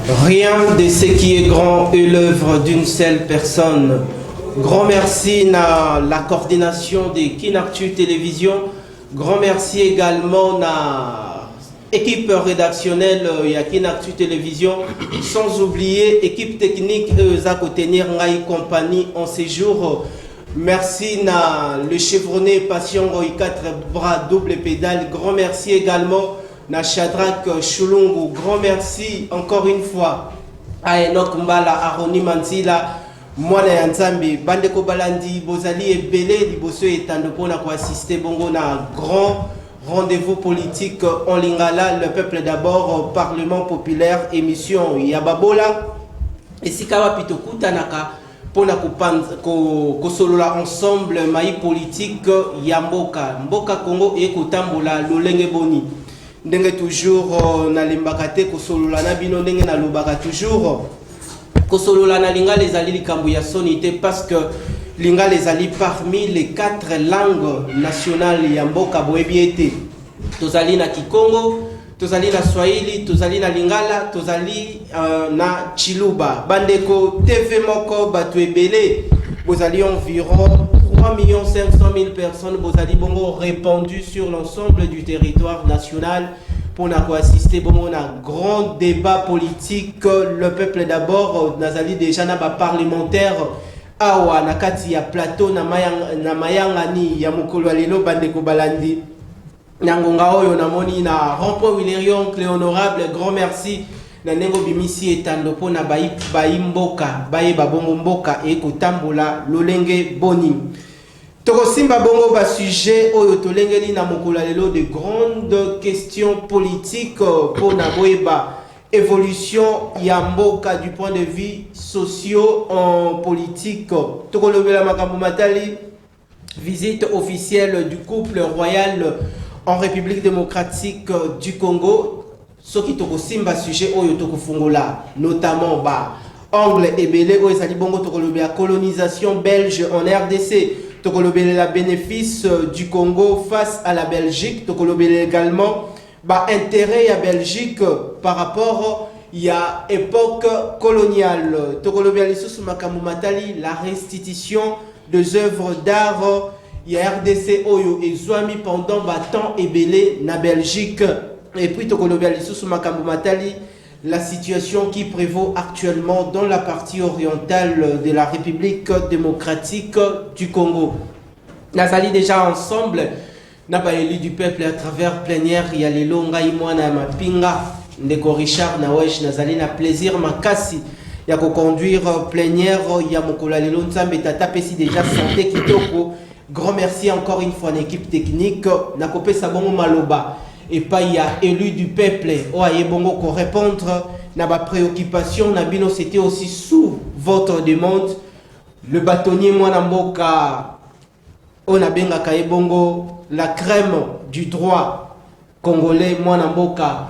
Rien de ce qui est grand est l'œuvre d'une seule personne. Grand merci à la coordination de Kinactu Télévision. Grand merci également à l'équipe rédactionnelle de Kinactu Télévision. Sans oublier l'équipe technique à tenir en compagnie en séjour. Merci à le chevronné Passion 4 bras double pédale. Grand merci également na Shadrach Chulungu. Grand merci encore une fois à Enoch Mbala, Aroni Mansila, Mwana Yanzambi, Bandeko Balandi, Bozali et Belé, Liboso et Tandopona pour assister bongo na grand rendez-vous politique en Lingala, le peuple d'abord, Parlement populaire, émission Yababola, et Sikawa Pitokuta Naka, pour na kosolola ensemble, maï politique Yamboka, Mboka Congo et Kotambola, Lolenge Boni. Ndenge toujours na limbakate kosolola na bino ndenge na lobaka toujours kosolola na linga les ali likambo ya sonité parce que linga les ali parmi les 4 langues nationales ya mboka boebiete tozali na Kikongo, tozali na Swahili, tozali na Lingala, tozali na Chiluba. Bandeko TV moko batu ebele bozali environ 3 500 000 personnes, Bozali Bongo répandues sur l'ensemble du territoire national pour assister à un grand débat politique. Le peuple d'abord, Nazali déjà na parlementaire, awa nakati ya plateau na mayangani ya mokolo lelo bandeko balandi. Nangonga oyo namoni na rond-point Wilerion, clé honorable, grand merci. Nanengo bimisi etando po na bayi mboka, baye babongo mboka e kotambola lolenge boni. Toko simba bongo ba sujet oyo tolengeli na mokolo lelo de grandes questions politiques pour na boeba évolution ya mboka du point de vue socio en politique. Toko lobela makambo matali visite officielle du couple royal en République démocratique du Congo. Ce qui toko simba sujet oyo toko fungola notamment ba angle ebele oyo ezali bongo toko lobela colonisation belge en RDC. Tokolobele la bénéfice du Congo face à la Belgique. Tokolobele également intérêt à Belgique par rapport à époque coloniale. Tokolobele sous makambo matali la restitution des œuvres d'art ya RDC oyo ezwami pendant temps ebele na Belgique. Et puis tokolobele sous makambo matali la situation qui prévaut actuellement dans la partie orientale de la République démocratique du Congo. Nazali déjà ensemble, n'a pas élu du peuple à travers plénière, il y a les longa imwana mapinga, ndeko Richard Nawesh, Nazali na plaisir makasi, il y a conduire plénière, il y a mokola lelo nzambe tata pesi déjà santé kitoko. Grand merci encore une fois à l'équipe technique, na kopé sabongo maloba. Et pas il y a élu du peuple bongo ko répondre na ba préoccupation na bino c'était aussi sous votre demande le bâtonnier mwana mboka on a benga bongo la crème du droit congolais mwana mboka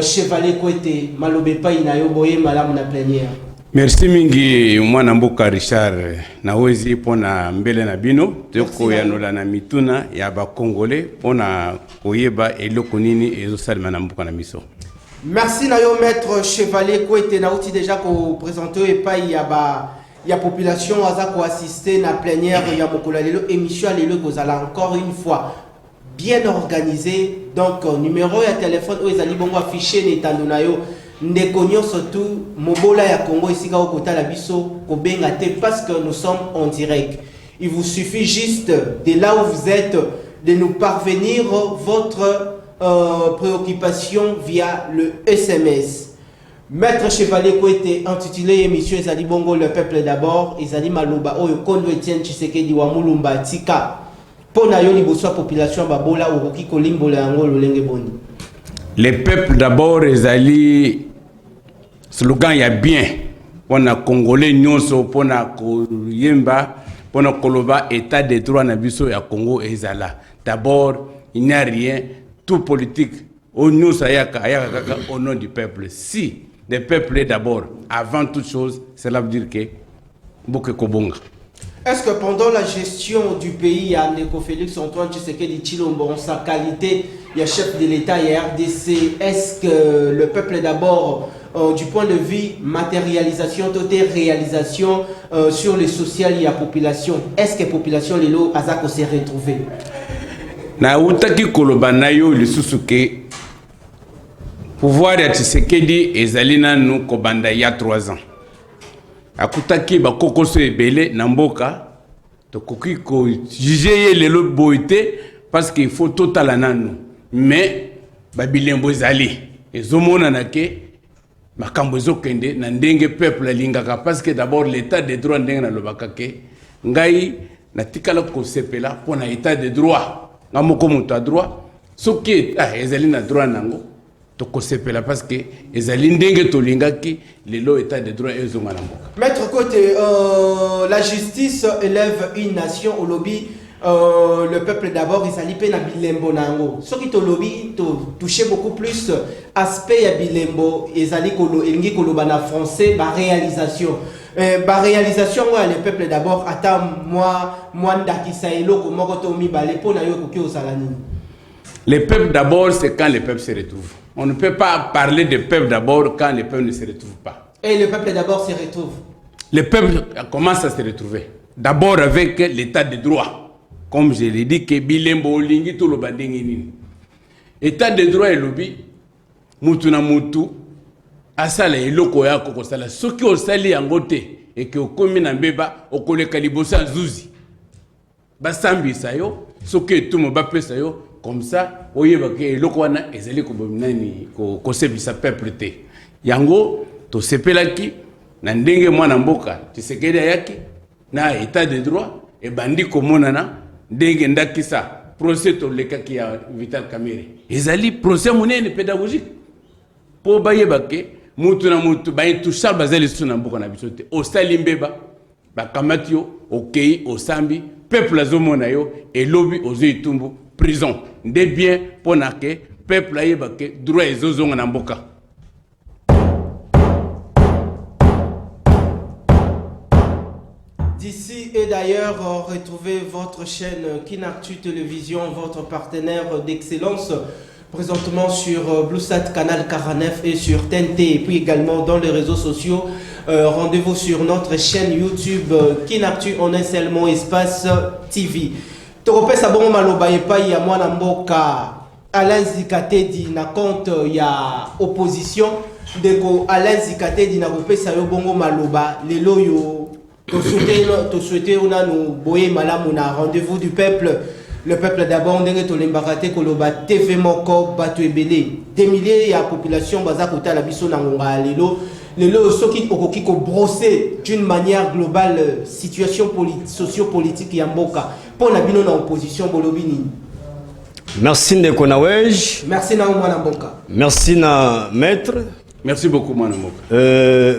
chevalier Kwete malobe pa inayo boye malamu na plénière. Merci mingi mwana mboka Richard nawezi pona mbele na bino toko ya nola na mituna ya ba congolais pona koyeba eloko nini ezosalema na mboka na miso. Merci na yo maître chevalier Kwete na outi déjà ko présenter et pas ya population aza ko assister na plénière ya mokolo lelo émission lelo kozala encore une fois bien organisé. Donc numéro ya téléphone o ezali bongo affiché ne tandona yo ndeko nyonso tout mobola ya Congo esika okotala biso kobenga te parce que nous sommes en direct. Il vous suffit juste de là où vous êtes de nous parvenir votre préoccupation via le SMS. Maître Chevalier Kwete intitulé émission ezali bongo le peuple d'abord ezali maloba oyo Kondo Etienne Tshisekedi wa Mulumba tika pona yo liboso population babola okoki kolimbola yango lolenge boni. Le peuple d'abord ezali slogan ya bien pona congolais nyonso pona koyemba pona koloba état de droit na biso ya Congo ezala. D'abord il n'y a rien tout politique au nyonso ayaka au nom du peuple. Si le peuple est d'abord avant toute chose, cela veut dire que Boke Kobonga. Est-ce que pendant la gestion du pays, à Ndeko Félix Antoine Tshisekedi Tshilombo, en sa qualité, il y a chef de l'État, il y a RDC, est-ce que le peuple d'abord du point de vue matérialisation, toute réalisation sur le social et la population. Est-ce que la population les lots azako s'est retrouvée? Na utaki koloba na yo lisusu ke pouvoir ya Tshisekedi ezali nanu kobanda ya 3 ans. Akutaki bakokoso ebele na mboka tokoki ko juger lelo boité parce qu'il faut total nanu. Mais babilembo ezali ezomona na ke makambo ezokende na ndenge peuple alingaka parce que d'abord l'état de droit ndenge na lobaka ke ngai na tikala ko sepela pona état de droit. Ngamoko moto a droit soki état ezali na droit nango toko sepela parce que ezali ndenge tolingaki lelo état de droit ezonga na mboka. Maître Côté, la justice élève une nation au lobby. Le peuple d'abord, ils allaient na bilembo nango. Ce qui to lobby touché beaucoup plus aspect ya bilembo, ils allaient kolo engi kolo bana français ba réalisation. Ba réalisation moi le peuple d'abord attend moi ndakisa eloko moko to mi balé pona yo koki osalani. Le peuple d'abord c'est quand le peuple se retrouve. On ne peut pas parler de peuple d'abord quand le peuple ne se retrouve pas. Et le peuple d'abord se retrouve. Le peuple commence à se retrouver. D'abord avec l'état de droit. Comme je l'ai dit, que bilembo lingi tout le bandingi nini. État de droit et lobby, mutu na mutu, asala eloko ya koko sala. Soki osali yangote, et que okomi na mbeba, okole kalibosa zuzi. Basambi sayo, soki etumo bape sayo, comme ça, oyeba ke eloko wana ezali ko bominani ko sebisa peuple te. Yango to sepelaki na ndenge mwana mboka, Tshisekedi yaki na état de droit et bandi komonana ndenge ndakisa procès to lekaki ya Vital Kamerhe. Ezali procès monene pédagogique po bayeba ke mutu na mutu bayi touchal bazali suna mboka na biso te. Osali mbeba bakamati yo okei osambi peuple azomona yo elobi ozoitumbu prison nde bien pona ke peuple ayeba ke droit ezozonga na mboka. D'ici et d'ailleurs, retrouvez votre chaîne Kinactu Télévision, votre partenaire d'excellence, présentement sur BlueSat Canal 49 et sur TNT, et puis également dans les réseaux sociaux. Rendez-vous sur notre chaîne YouTube Kinactu en un seul mot, espace TV. Torope Sabon Maloba et pas ya mwana mboka Alain Zikatedi na compte ya opposition deko Alain Zikatedi na kopesa yo bongo maloba lelo yo to souhaiter on a nous boye malamu na rendez-vous du peuple. Le peuple d'abord ndenge to lembakate koloba TV moko batu ebele des milliers ya population baza kota la biso na ngonga lelo soki okoki ko brosser d'une manière globale situation socio-politique ya mboka pona bino na opposition bolobini. Merci Ndeko Nawej. Merci na mwana mboka. Merci na maître. Merci beaucoup mwana mboka.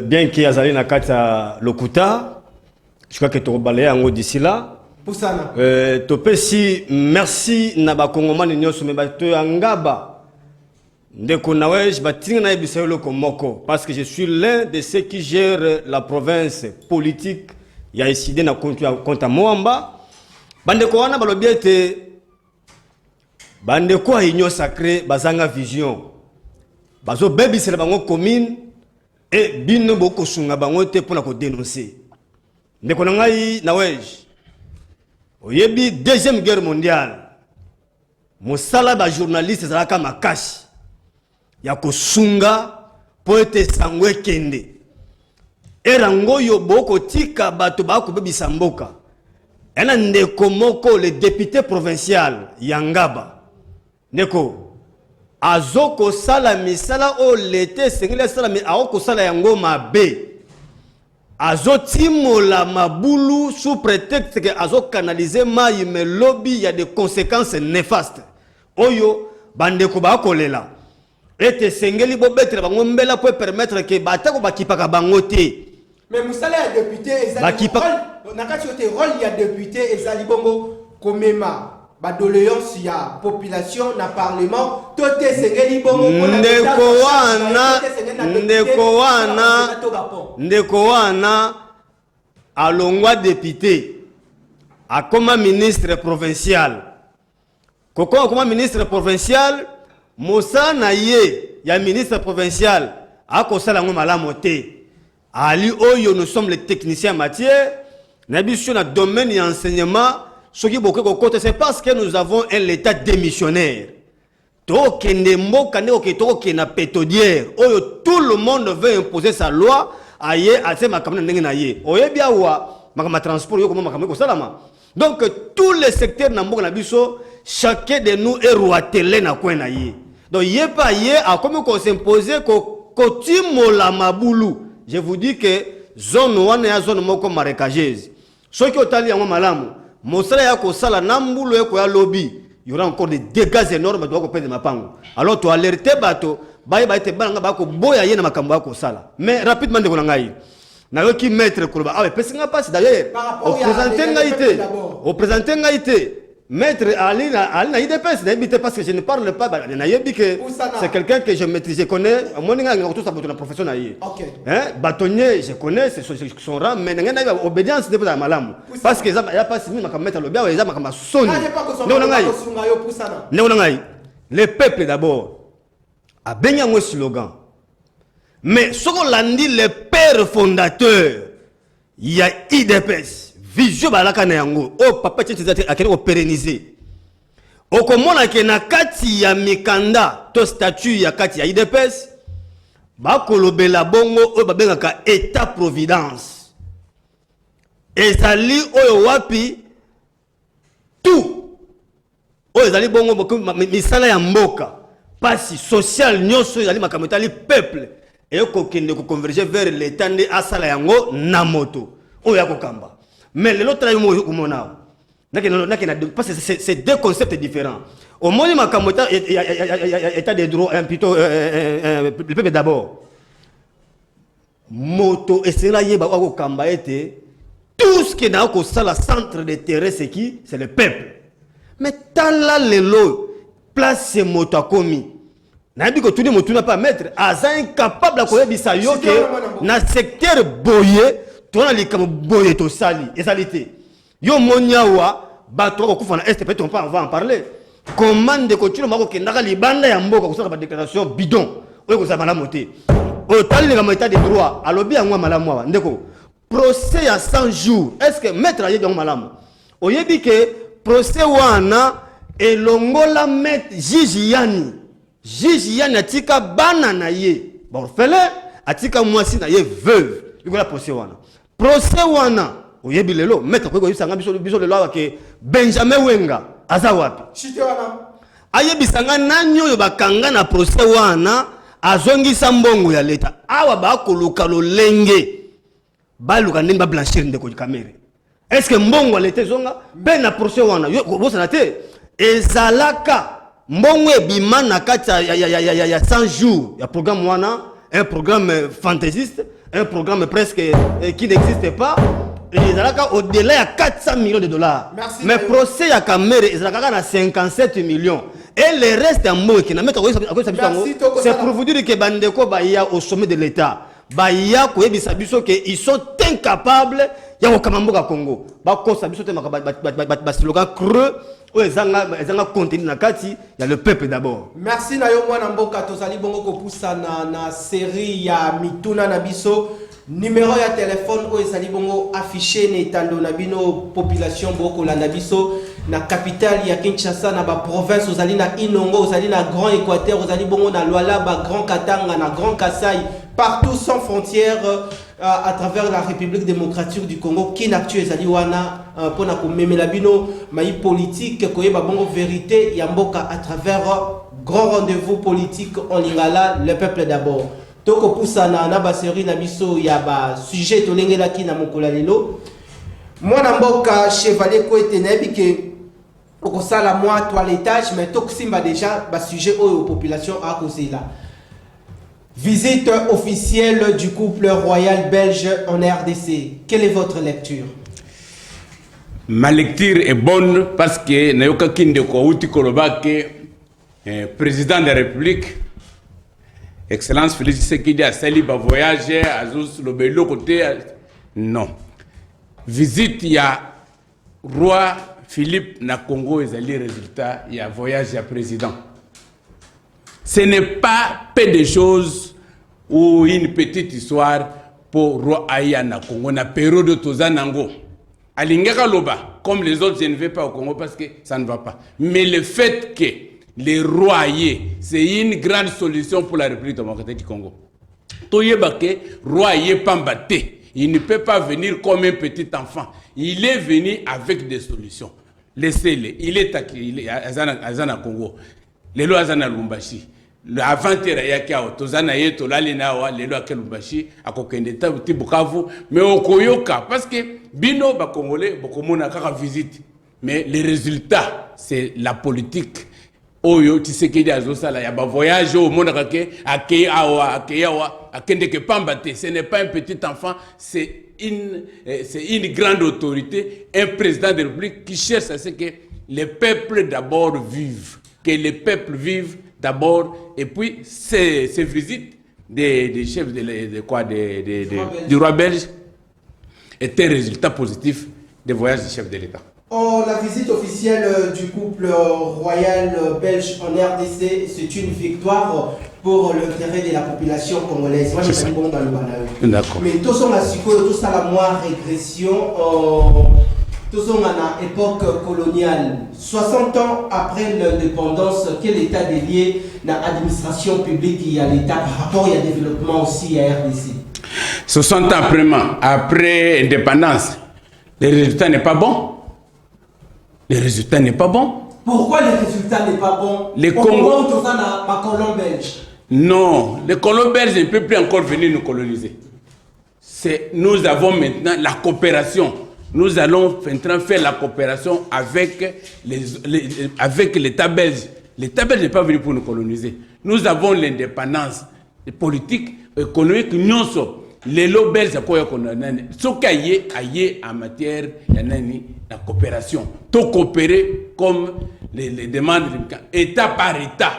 Bien qu'il y ait na kata lokuta, je crois que tu vas balayer en haut d'ici là. Poussana. Topesi merci na ba kongomani nyoso me ba to ngaba. Ndeko Nawej batinga na ebisa loko moko parce que je suis l'un de ceux qui gèrent la province politique ya décidé na compte à Moamba. Bandeko wana balobiete bandeko a union sacrée bazanga vision. Bazo bebisela bango commune et bino boko sunga bango te pour la ko dénoncer. Ndeko ngai Nawej. Oyebi deuxième guerre mondiale. Mosala ba journaliste zalaka makashi. Ya ko sunga po ete sangwe kende. Erango yo boko tika bato ba ko bebisa mboka. Yana ndeko moko le député provincial Yangaba. Ndeko azoko sala misala o lete sengile sala mi aoko sala yango mabe. Azotimola mabulu sous prétexte que azo canaliser mai me lobby il y a des conséquences néfastes. Oyo bandeko ba kolela. Ete sengeli bobetre bango mbela pour permettre que batako bakipaka bangote. Mais musala ya député ezali nakati yote rôle ya député ezali bongo komema ba doléance ya population na parlement tote sengeli bongo ndeko wana alongwa député akoma ministre provincial koko akoma ministre provincial mosana ye ya ministre provincial akosala ngo malamu te ali oyo nous sommes les techniciens en matière na biso na domaine d'enseignement ce qui beaucoup côté c'est parce que nous avons un état démissionnaire to kende mboka ne oketoko ke na pétodière oyo tout le monde veut imposer sa loi aye ate makamna ndenge na ye oyebi awa makama transport yo comment makama ko salama donc tous les secteurs na mboka na biso chacun de nous est roitelé na coin na ye donc yé pas yé a comme qu'on s'imposer ko timola mabulu je vous dis que zone wana ya zone moko marécageuse ceux qui otali yango malamu mosala ya ko sala na mbulu e ko ya lobby il y aura encore des dégâts énormes doit ko perdre mapango alors tu alerter bato ba te balanga ba ko boya ye na makambo ya ko sala mais rapidement de ko ngai na yo ki maître ko ba ah pesi nga passe d'ailleurs au présenter ngaité maître Ali na IDPS n'habite parce que je ne parle pas na yebi que c'est quelqu'un que je maîtrise je connais moi nga tout ça pour la profession na ye hein bâtonnier je connais c'est son rang mais nga obédience de malamu parce que ça y a pas si ma mettre le bien les ma kama soni non ngai le peuple d'abord a benga un slogan mais ce qu'on l'a dit le père fondateur il y a IDPS vision balaka na yango o papa tshitza akene ko pérenniser o komona ke na kati ya mikanda to statut ya kati ya IDPS ba kolobela bongo o babengaka état providence ezali oyo wapi tout o ezali bongo misala ya mboka pasi social nyoso ezali makamotali peuple et ko kende ko converger vers l'état nde asala yango na moto o ya ko kamba. Mais l'autre parce que c'est deux concepts différents. Au moins, état de droit, plutôt le peuple d'abord. Moto et c'est là tout ce qui est dans le centre de terrain, c'est qui? C'est le peuple. Mais tant là, place c'est moto à commis. N'a dit que tout le monde n'a pas mettre. Aza incapable de connaître ça yo que dans secteur boyé. Tu as les boyé to sali ezalité yo monyawa bato ko kufana est peut-être on va en parler commande de continuer mako kendaka libanda ya mboka kusaka ba déclaration bidon oyo ko za malamu te o tali nga état de droit alobi yango malamu wa ndeko procès ya 100 jours est-ce que maître aye donc malamu oyebi que procès wana elongola maître Jijiani atika bana na ye bon fele atika mwasi na ye veuve ikola procès wana procès wana oyebi lelo maître ko yebisanga biso lelo ke Benjamin Wenga aza wapi chite wana ayebisanga nani oyo bakanga na procès wana azongisa mbongo ya leta awa ba koluka lolenge baluka ndenge ba blanchir ndeko kamere est-ce que mbongo ya leta zonga be na procès wana yo bosana te ezalaka mbongo ebima na kati ya 100 jours ya programme wana un programme fantaisiste un programme presque qui n'existe pas. Ils ont au-delà de 400 millions de dollars. Merci, mais le procès à Kamere, ils ont 57 millions. Et le reste en mots qui n'a pas c'est pour vous dire que Bandeko Baya au sommet de l'État. Baya ils sont incapables. Il y a au Congo. Slogan creux. Il y a le peuple d'abord. Merci Nayo Mwanamboka tozali bongo ko poussa na série ya Mituna Nabiso numéro ya téléphone o ezali bongo affiché ne tando na bino population boko la Nabiso na capitale ya Kinshasa na ba province ozali na Inongo ozali na Grand Équateur ozali bongo na Lualaba Grand Katanga na Grand Kasaï partout sans frontières à travers la République démocratique du Congo qui n'actue ezali wana pour na ko memela bino mai politique koyeba bongo vérité ya mboka à travers grand rendez-vous politique en lingala le peuple d'abord toko pusana na ba série na biso ya ba sujet to lengela ki na mokola lelo mwana mboka chevalier ko etenebi ke okosala moi toilettage mais toko simba déjà ba sujet aux population a causé là. Visite officielle du couple royal belge en RDC. Quelle est votre lecture? Ma lecture est bonne parce que Nayoka Kindeko Outi Kolobake, président de la République, Excellence Félix Tshisekedi a sali ba voyager à Lobelo côté non. Visite il y a roi Philippe na Congo ezali résultat il y a voyage à président. Ce n'est pas peu de choses ou une petite histoire pour roi Aya na Congo na période de Tozanango. Alingaka loba, comme les autres, je ne vais pas au Congo parce que ça ne va pas. Mais le fait que les rois Aye, c'est une grande solution pour la République démocratique du Congo. Toyebake, roi Aye Pambate, il ne peut pas venir comme un petit enfant. Il est venu avec des solutions. Laissez-le. Il est à Zana Congo. Les lois Zana Lumbashi. Avant-hier, il y a qui Tozana Ye, Tolalina, les lois Lumbashi, à Kokendeta, Tibukavu, mais au Koyoka. Parce que Bino, Congolais, Bokomona, Kaka visite. Mais les résultats, c'est la politique. Oyo, tu sais qu'il y a un voyage au monde à Keyawa, à Kendeke Pambate. Ce n'est pas un petit enfant, c'est une grande autorité, un président de la République qui cherche à ce que les peuples d'abord vivent. Que les peuples vivent d'abord, et puis ces visites des chefs du roi belge étaient un résultat positif des voyages du chef de l'État. La visite officielle du couple royal belge en RDC, c'est une victoire pour l'intérêt de la population congolaise. Moi, je suis bon dans le Malawi. D'accord. Mais tout ça, tout ça, la moins régression, tout ça, à l'époque coloniale. 60 ans après l'indépendance, quel état des liés dans l'administration publique et à l'État par rapport au développement aussi à RDC? 60 ans après l'indépendance, le résultat n'est pas bon. Les résultats n'est pas bon. Pourquoi les résultats n'est pas bon? Les Congo, tout ça dans ma colon belge. Non, les colons belges ne peuvent plus encore venir nous coloniser. Nous avons maintenant la coopération. Nous allons maintenant faire la coopération avec l'État belge. L'État belge n'est pas venu pour nous coloniser. Nous avons l'indépendance politique, économique, nous sommes. Les lots belges, ce qu'il y a en matière de coopération, tout coopérer comme les demandes État par État.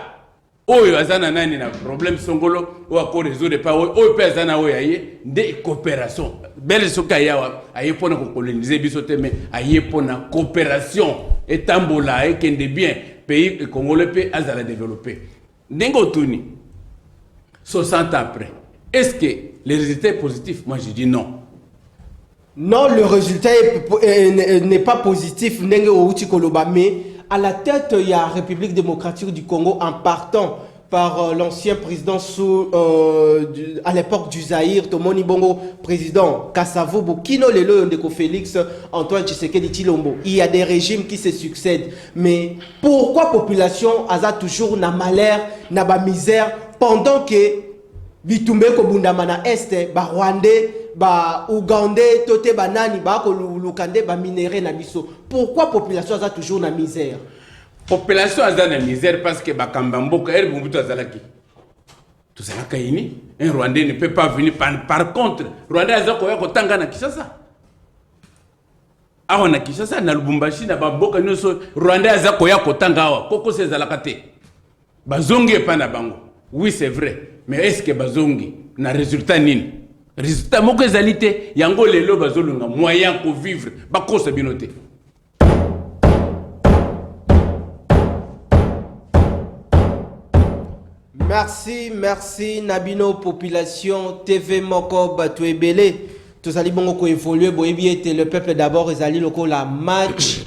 Oyo azana nani na problème songolo ou encore résoudre pas oyo pe azana oyo aye de coopération. Belge ce qu'il y a aye pour nous coloniser bisote mais aye pour la coopération etambola et kende bien pays congolais peut azala développer. Nengo tuni 60 ans après. Est-ce que les résultats sont positifs? Moi, je dis non. Non, le résultat n'est pas positif. Mais à la tête, il y a la République démocratique du Congo en partant par l'ancien président à l'époque du Zaïre, Tomoni Bongo, président Kassavo Bokino Lelo Ndeko Félix, Antoine Tshisekedi Tshilombo. Il y a des régimes qui se succèdent. Mais pourquoi la population a toujours na malheur, na ba misère, pendant que bitumbe ko bundamana este ba Rwandais ba Ougandais tote ba nani ba ko lukande ba minéré na biso? Pourquoi population a toujours na misère? Population a na misère parce que ba kambamboka er bumbuto azalaki. Tout ça kaini, un Rwandais ne peut pas venir par contre, Rwandais azako ya kotanga na Kinshasa. Awa na Kinshasa na Lubumbashi na bamboka nyonso Rwandais azako ya kotanga awa koko sezalakate. Bazongi pa na bango. Oui, c'est vrai. Mais est-ce que bazongi na résultat nini? Résultat moko ezalité yango lelo bazolunga moyen pour vivre ba kosa binoté. Merci Nabino population TV moko batuebele. Tous ali bongo ko évoluer boyebi était le peuple d'abord ezali loko la match.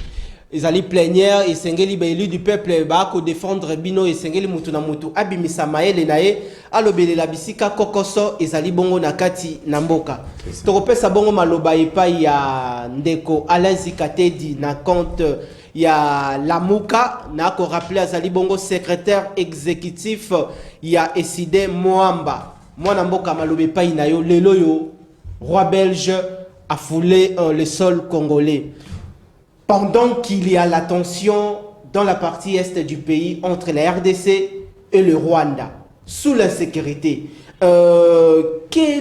Ils allaient plénière et sengeli élu du peuple ba ko défendre bino et sengeli mutu na mutu abimisa maele nae alobele la bisika kokoso ezali bongo na kati na mboka. Tokopesa bongo maloba epai ya ndeko Alain Zikatedi na compte ya Lamuka na ko rappeler azali bongo secrétaire exécutif ya Eside Moamba. Mwana mboka maloba epai na yo lelo yo roi belge a foulé le sol congolais. Pendant qu'il y a la tension dans la partie est du pays entre la RDC et le Rwanda, sous l'insécurité, qu'est-ce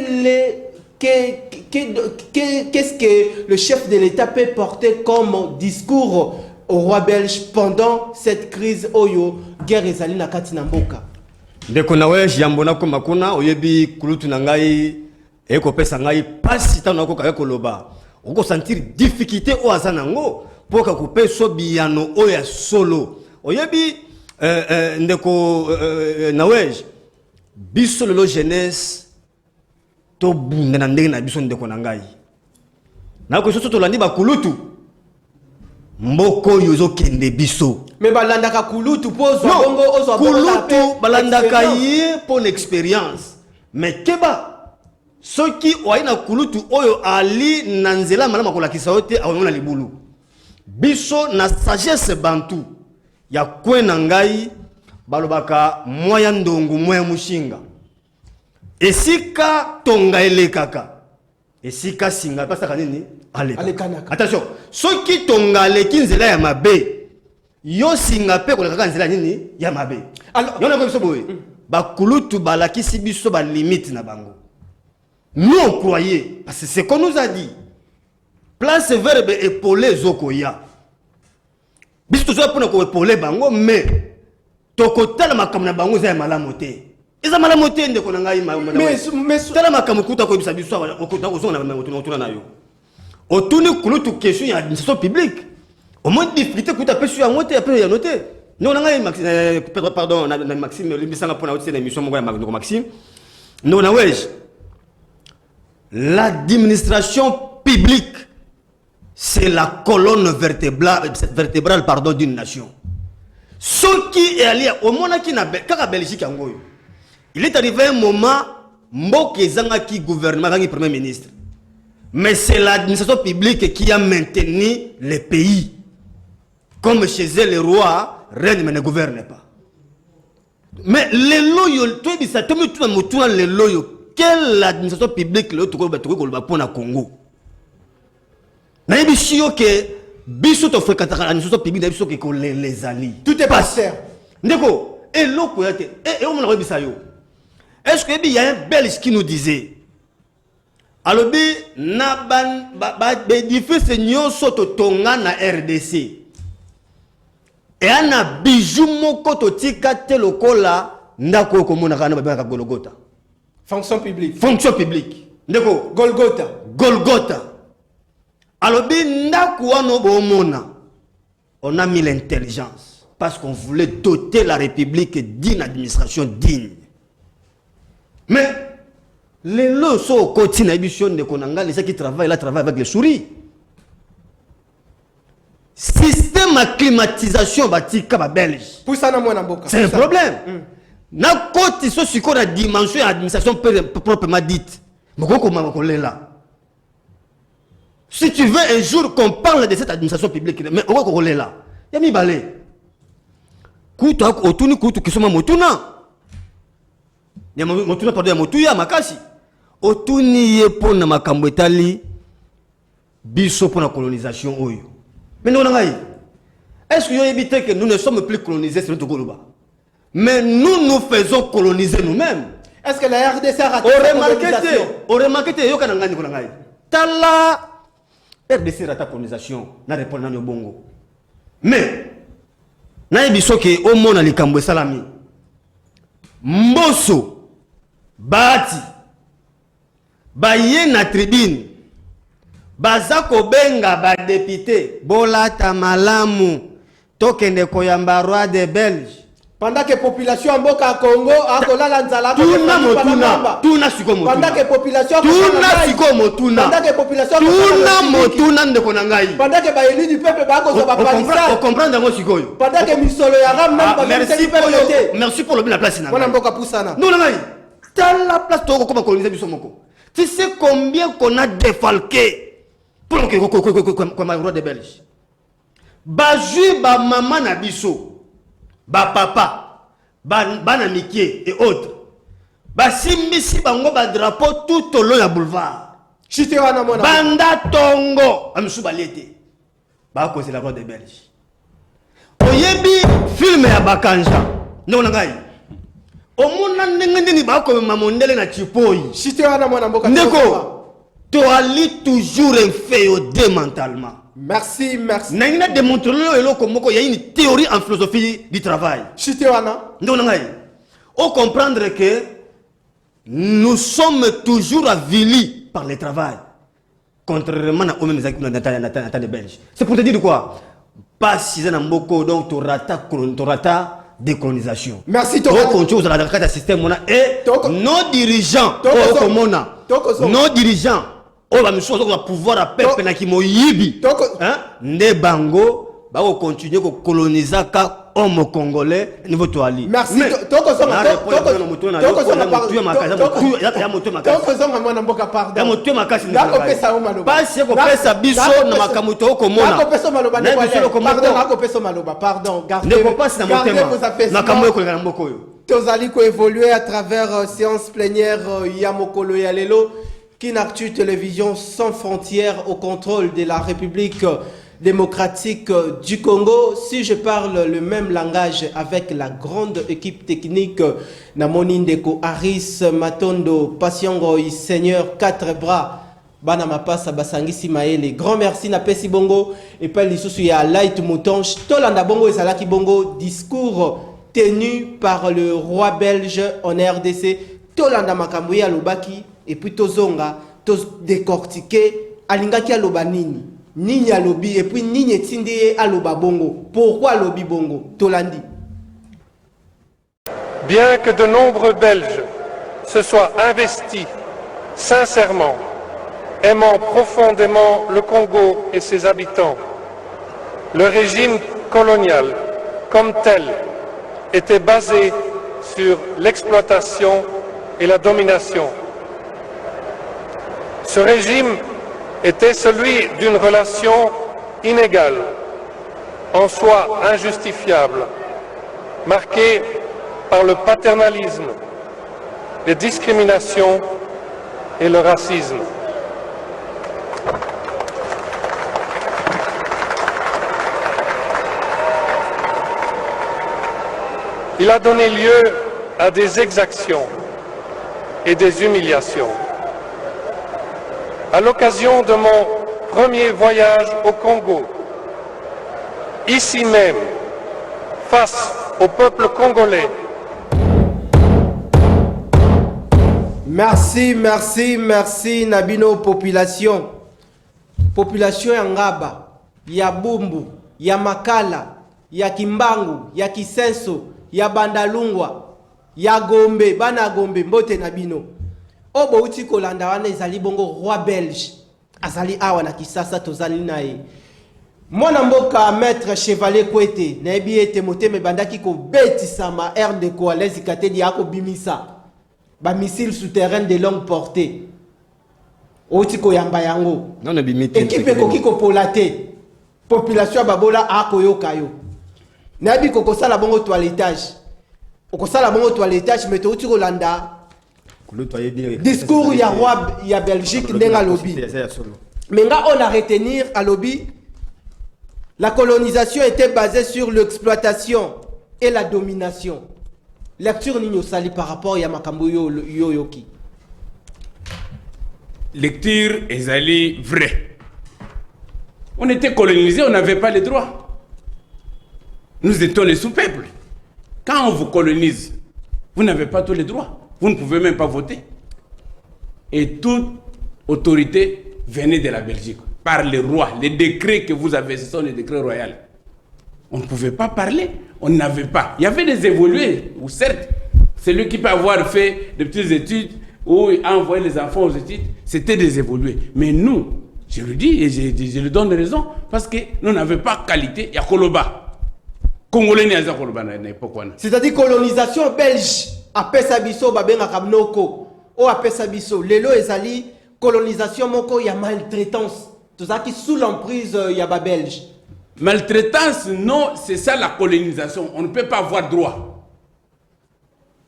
que le chef de l'État peut porter comme discours au roi belge pendant cette crise Oyo, guerre ezali na kati na mboka? Ndeko nawe jambona ko makuna oyebi kulutu na ngai eko pesa ngai pasi tano ko ka koloba. Oko sentir difficulté o azanango. Pour que couper so biano oya solo oyebi ndeko nawej biso lelo jeunesse to bunga na ndenge na biso ndeko na ngai na ko soso to landi ba kulutu mboko yozo kende biso mais balandaka kulutu pozo bongo ozo kulutu balandaka ye pour expérience mais keba soki oina kulutu oyo ali na nzela malama kolakisa yote awona libulu biso na sagesse bantu ya kwena ngai balobaka moya ndongo moya mushinga esika tonga elekaka esika singa pasaka nini alekanaka attention soki tonga leki nzela ya mabe yo singa pe kolekaka nzela nini ya mabe alors yona ko biso boye bakulutu balakisi biso ba limite na bango nous on croyait parce que c'est qu'on nous a dit place verbe épauler zokoya biso to pona ko épauler bango mais tokotala makambo na bango za malamu te eza malamu te ndeko na ngai mais tala makambo kuta ko bisa biso okota ko zona na otuna na yo otuni kulutu question ya administration publique au moins difficulté kuta pesu ya ngote après ya noter non na ngai pardon na Maxime limbisanga pona otise na émission mongo ya Maxime non na wesh l'administration publique c'est la colonne vertébrale pardon d'une nation. Ce qui est allié au monde qui n'a pas Belgique en Goyo. Il est arrivé un moment Mboke Zangaki gouvernement qui premier ministre. Mais c'est l'administration publique qui a maintenu le pays. Comme chez eux les rois règnent mais ne gouvernent pas. Mais les loyaux, toi dis ça, tout les loyaux. Quelle administration publique le pour le Congo? Naïbi sio que biso to fréquenter l'administration publique biso que les alliés. Tout est passé. Ndeko, et loko yate, et on a bisa yo. Est-ce que il y a un Belge qui nous disait alors na ba édifice nyonso to tonga na RDC. Et ana bijou moko to tika te lokola ndako ko mona kana ba ka Golgotha. Fonction publique. Fonction publique. Ndeko Golgotha. Golgotha. Alors, on a mis l'intelligence parce qu'on voulait doter la République d'une administration digne. Mais les lots sont au quotidien de Konanga, les gens qui travaillent là travaillent avec les souris. Système à climatisation batika belge. C'est un problème. Na côté sur la dimension de l'administration proprement dite. Mais comment on est là? Si tu veux un jour qu'on parle de cette administration publique, mais on va qu'on là. Il y a mis balé. Kouta otuni koutu kisoma motuna. Ya motuna pardon ya motuya makasi. Otuni yepo na makambo etali biso pour la colonisation oyo. Mais non ngai. Est-ce que vous évitez que nous ne sommes plus colonisés sur notre Goloba? Mais nous faisons coloniser nous-mêmes. Est-ce que la RDC a raté la colonisation? On remarque yo kana ngani ko ngai. Tala RDC rata colonisation na répondre na bongo. Mais na yebiso ke o mona likambo salami. Mboso bati baye na tribune bazako benga ba député bolata malamu tokende koyamba roi de Belge. Pendant que population mboka Congo a kolala nzala tuna siko motuna pendant que population tuna siko motuna pendant que population tuna motuna ndeko na ngai pendant que ba élu du peuple ba ko ba palisa comprendre ngo sikoyo pendant que misolo ya ram même ba merci pour le la place na wana mboka pusana non ngai dans la place to ko coloniser biso moko tu sais combien qu'on a défalqué pour que comme roi de Belge ba jui ba maman na biso ba papa, ba namikie et autres. Ba simbisi bango ba drapeau tout au long ya boulevard. Chité wana mona. Banda tongo, amsu balete. Ba ko c'est la roi des Belges. Oyebi film ya Bakanja. Non ngai. Omona ndenge ni ba ko mamondele na chipoi. Chité wana mona mboka. Ndeko. To ali toujours inféodé mentalement. Merci, merci. N'a démontré il y a une théorie en philosophie du travail. On comprendre que nous sommes toujours avilis par le travail. Contrairement aux mêmes Belges. C'est pour te dire quoi? Pas si un mboko donc tu rata décolonisation. Merci Toko continue aux la carte système mona et nos dirigeants nos dirigeants on va me choisir le pouvoir à peuple na ki moyibi hein ne bango ba continuer ko coloniser ka homme congolais niveau toali. Merci toko tozali ko évoluer à travers séance plénière Yamokolo Yalelo Kinactu Télévision sans frontières au contrôle de la République démocratique du Congo. Si je parle le même langage avec la grande équipe technique Namoni Ndeko Aris Matondo Passiongo Seigneur 4 bras Bana Mapasa Basangisi Maele. Grand merci na Pesi Bongo et pas lisusu ya Light Moutonge Tolanda Bongo et Salaki Bongo discours tenu par le roi belge en RDC. Tolanda Makambo ya Lobaki et puis Tozonga tos décortiquer alingaki aloba nini nini alobi et puis nini etindi aloba bongo. Pourquoi alobi bongo? Tolandi. Bien que de nombreux Belges se soient investis sincèrement, aimant profondément le Congo et ses habitants, le régime colonial comme tel était basé sur l'exploitation et la domination. Ce régime était celui d'une relation inégale, en soi injustifiable, marquée par le paternalisme, les discriminations et le racisme. Il a donné lieu à des exactions et des humiliations. À l'occasion de mon premier voyage au Congo, ici même, face au peuple congolais. Merci, merci, merci Nabino population. Population ya Ngaba, ya Bumbu, ya Makala, ya Kimbangu, ya Kisenso, ya Bandalungwa, ya Gombe, bana Gombe, mbote Nabino. Obo uti kolanda wana ezali bongo roi belge. Azali awa na kisasa tozali nae. Mwana mboka maître chevalier Kwete, na ebi ete moteme bandaki ko betisama air de coalesi katedi yako bimisa. Ba missile souterrain de longue portée. Oti ko yamba yango. Non ne bimiti. Équipe ko kiko polate. Population babola ako yokayo. Na ebi ko sala bongo toilettage. Okosala bongo toilettage mais oti ko landa discours ya roi ya Belgique ndenga lobby. Mais là on a retenir à lobby la colonisation était basée sur l'exploitation et la domination. Lecture nini sali par rapport ya makambo yo yoki. Lecture ezali vrai. On était colonisés, on n'avait pas les droits. Nous étions les sous-peuples. Quand on vous colonise, vous n'avez pas tous les droits. Vous ne pouvez même pas voter. Et toute autorité venait de la Belgique, par les rois. Les décrets que vous avez, ce sont les décrets royaux. On ne pouvait pas parler, on n'avait pas. Il y avait des évolués, ou certes, celui qui peut avoir fait de petites études ou envoyer les enfants aux études, c'était des évolués. Mais nous, je le dis et je lui donne raison, parce que nous n'avions pas qualité, il y a Koloba. Congolais n'y a pas Koloba à l'époque. C'est-à-dire colonisation belge. Apesa biso babenga kamnoko o apesa biso lelo ezali colonisation moko ya maltraitance tout ça qui sous l'emprise ya ba belge. Maltraitance non, c'est ça la colonisation, on ne peut pas avoir droit.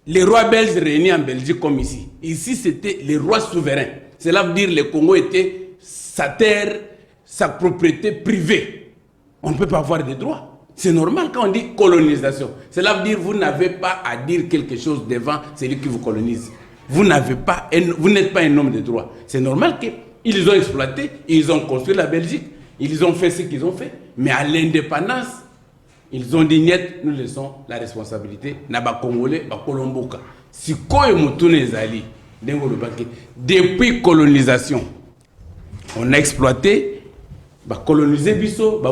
Les rois belges réunis en Belgique comme ici. Ici c'était les rois souverains. Cela veut dire que le Congo était sa terre, sa propriété privée. On ne peut pas avoir de droits. C'est normal quand on dit colonisation. Cela veut dire que vous n'avez pas à dire quelque chose devant celui qui vous colonise. Vous n'êtes pas un homme de droit. C'est normal qu'ils ont exploité, ils ont construit la Belgique, ils ont fait ce qu'ils ont fait. Mais à l'indépendance, ils ont dit niet, nous laissons la responsabilité. Naba Congolais, ba Kolomboka. Si Koye Moutoune Zali, depuis colonisation, on a exploité. Coloniser Bisso,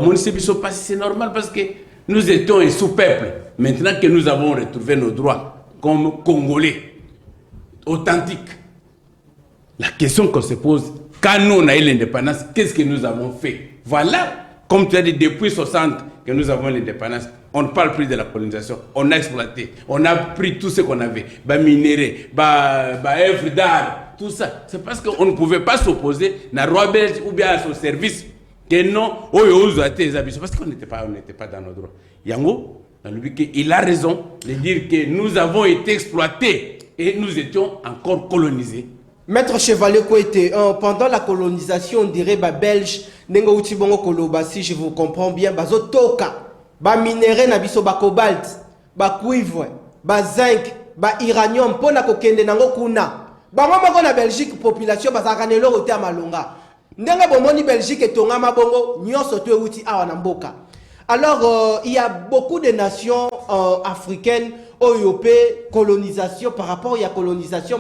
c'est normal parce que nous étions un sous-peuple. Maintenant que nous avons retrouvé nos droits comme Congolais authentiques, la question qu'on se pose, quand nous on a eu l'indépendance, qu'est-ce que nous avons fait? Voilà, comme tu as dit, depuis 60 que nous avons l'indépendance, on ne parle plus de la colonisation. On a exploité, on a pris tout ce qu'on avait, minéraux, œuvres d'art, tout ça. C'est parce qu'on ne pouvait pas s'opposer à roi belge ou bien à son service. Que non, parce qu'on n'était pas dans nos droits. Yango, il a raison de dire que nous avons été exploités et nous étions encore colonisés. Maître Chevalier Kouete, pendant la colonisation, on dirait belge, nengo utibongo koloba, si je vous comprends bien, bazo toka, ba minéraux na biso ba cobalt, ba cuivre, ba zinc, ba uranium, pona kokende nango kuna. Ba mama na Belgique population bazaka nelo rote malonga. Ndenga bomoni Belgique et tonga mabongo, nyonso to uti awa na mboka. Alors il y a beaucoup de nations africaines européennes colonisation par rapport à la colonisation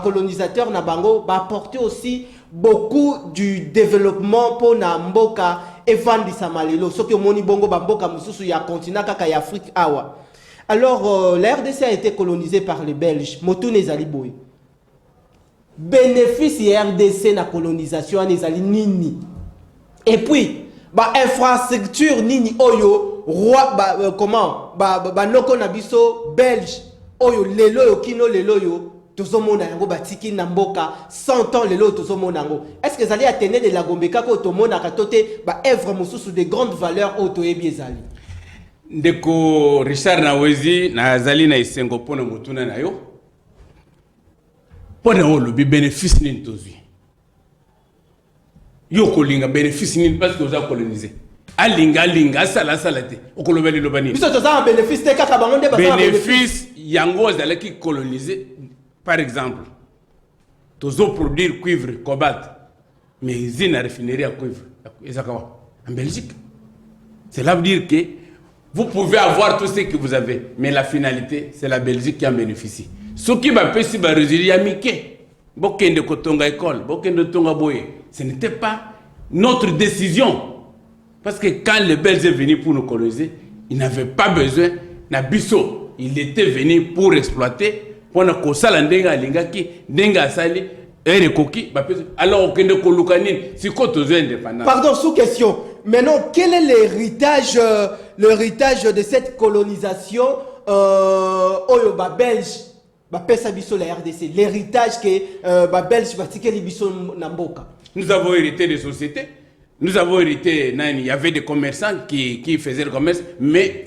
colonisateur na bango ba apporter aussi beaucoup du développement pour na mboka et vandisa malelo soki moni bongo ba mboka mususu ya continent kaka ya Afrique awa. Alors la RDC a été colonisée par les Belges, Motune ezali boy. Bénéfice ya RDC na colonisation ezali nini? Et puis infrastructure nini oyo roi comment noko na biso belge oyo lelo yo kino lelo yo tozomona yango batiki na mboka 100 ans lelo tozomona yango. Est-ce que zali atene de la gombeka ko tomona katote œuvre mususu de grande valeur oyo toyebi ezali? Ndeko Richard Nawezi na zali na isengo pona mutuna na yo pona o lobi bénéfice nini tozwi yo kolinga bénéfice nini parce que vous avez colonisé alinga sala te okolobeli lobani biso toza en bénéfice te kaka bango nde ba bénéfice yango zala ki colonisé. Par exemple tozo produire cuivre cobalt mais usine à raffinerie à cuivre ezakawa en Belgique. Cela veut dire que vous pouvez avoir tout ce que vous avez mais la finalité c'est la Belgique qui en bénéficie. Ce qui va pesi ba résultat mike bokende kotonga école bokende tonga boye. Ce n'était pas notre décision. Parce que quand les Belges sont venus pour nous coloniser, ils n'avaient pas besoin d'Abisso. Ils étaient venus pour exploiter. Pour nous coloniser, alors on ne coloniser. C'est quoi tous indépendants? Pardon, sous question. Maintenant, quel est l'héritage de cette colonisation oyo belge? Pesa biso la RDC, l'héritage que belge batika biso na mboka. Nous avons hérité des sociétés. Nous avons hérité, il y avait des commerçants qui faisaient le commerce, mais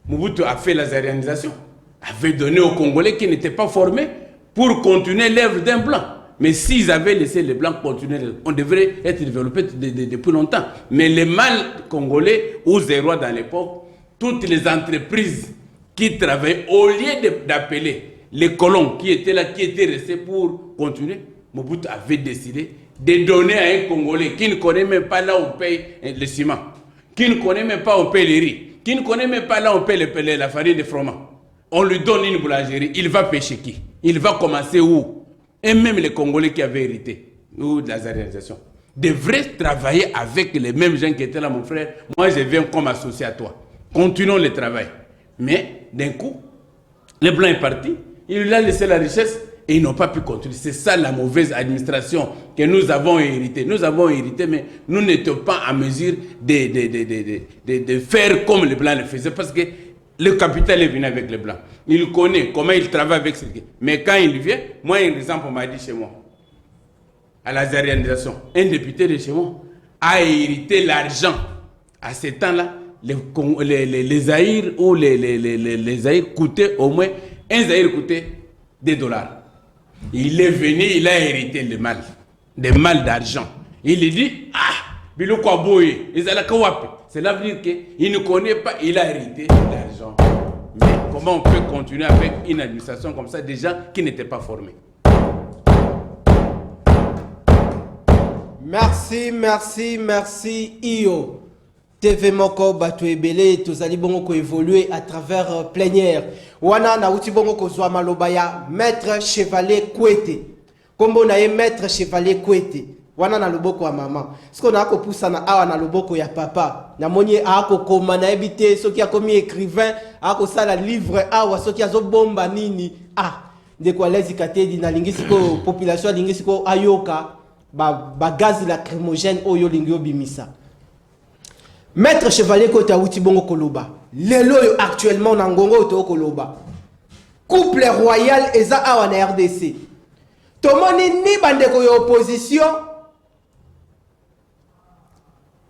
Mobutu a fait la zarianisation, avait donné aux Congolais qui n'étaient pas formés pour continuer l'œuvre d'un blanc. Mais s'ils avaient laissé les blancs continuer, on devrait être développé depuis longtemps. Mais les mâles congolais ou zéro dans l'époque, toutes les entreprises qui travaillaient, au lieu d'appeler les colons qui étaient là, qui étaient restés pour continuer, Mobutu avait décidé de donner à un Congolais qui ne connaît même pas là où on paye le ciment, qui ne connaît même pas où on paye les riz, qui ne connaît même pas là où on paye la farine de froment. On lui donne une boulangerie, il va pêcher qui? Il va commencer où? Et même les Congolais qui avaient hérité ou de la zarianisation devraient travailler avec les mêmes gens qui étaient là, mon frère. Moi, je viens comme associé à toi. Continuons le travail. Mais d'un coup, le blanc est parti, il lui a laissé la richesse. Et ils n'ont pas pu continuer. C'est ça la mauvaise administration que nous avons héritée. Nous avons hérité, mais nous n'étions pas en mesure de faire comme les Blancs le faisaient. Parce que le capital est venu avec les Blancs. Il connaît comment il travaille avec ces gens. Mais quand il vient, moi, un exemple, on m'a dit chez moi, à la zarianisation, un député de chez moi a hérité l'argent. À ce temps-là, les Zaïres ou les Zaïres coûtaient au moins, un Zaïre coûtait $2. Il est venu, il a hérité le mal, des mal d'argent. Il dit, Bilo Kwaboye, cela veut dire qu'il ne connaît pas, il a hérité l'argent. Mais comment on peut continuer avec une administration comme ça, des gens qui n'étaient pas formés? Merci, Io. TV Moko Batuebele, tozali bongo ko évoluer à travers plénière. Wana na uti bongo ko Maloba ya Maître Chevalier Kouete. Kombo na ye Maître Chevalier Kouete. wana na loboko ya mama siko na ko poussa na awa na loboko ya papa na moni ako koma na ebité soki akomi écrivain ako sala livre awa soki azo bomba nini de quoi les ikatedi na lingi siko population lingi siko ayoka ba gaz lacrymogène oyo lingi obimisa. Maître Chevalier Kota Uti Bongo Koloba lelo yo actuellement na ngongo to Koloba couple royal eza awa na RDC tomoni ni bandeko yo opposition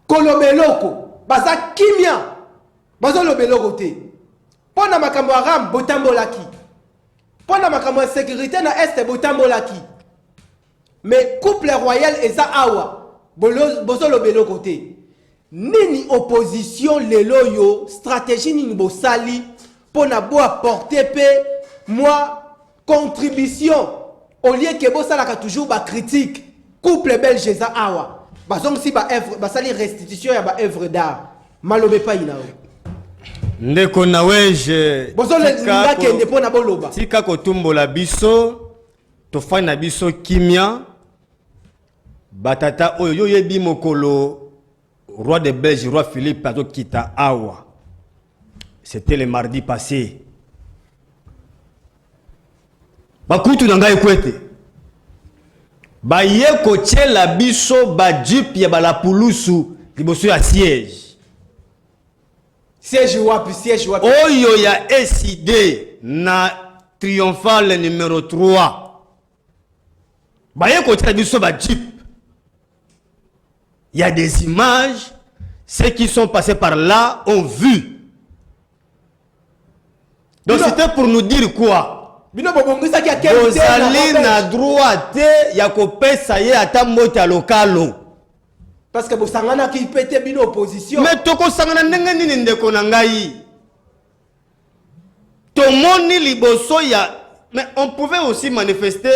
kolobeloko baza kimia bazo lobeloko te pona makambo aram botambolaki pona makambo ya sécurité na est botambolaki mais couple royal eza awa bozo lobeloko te nini opposition lelo yo stratégie nini bosali pona bo apporter pe moi contribution au lieu que bosalaka toujours ba critique couple belge eza awa bazong si ba œuvre basali restitution ya ba œuvre d'art malobe pa inao ndeko na weje bozo le ngakende pona boloba tika kotumbola biso tofani na biso kimia batata oyo yo yebi mokolo roi de Belge roi Philippe azo kita awa c'était le mardi passé bakutu na ngai kwete baye kotiela biso bajupe ya balapulusu liboso ya siège siège wapi oyo ya SID na triomphal numéro 3 baye kotiela biso bajupe. Il y a des images, ceux qui sont passés par là ont vu. Donc c'était pour nous dire quoi? Vous allez na droite, il y a kopesa ye ata mota lokalo. Parce que vous sangana qui pète bino opposition. Mais toko sangana ndenge nini ndeko na ngai. Tomoni liboso ya, mais on pouvait aussi manifester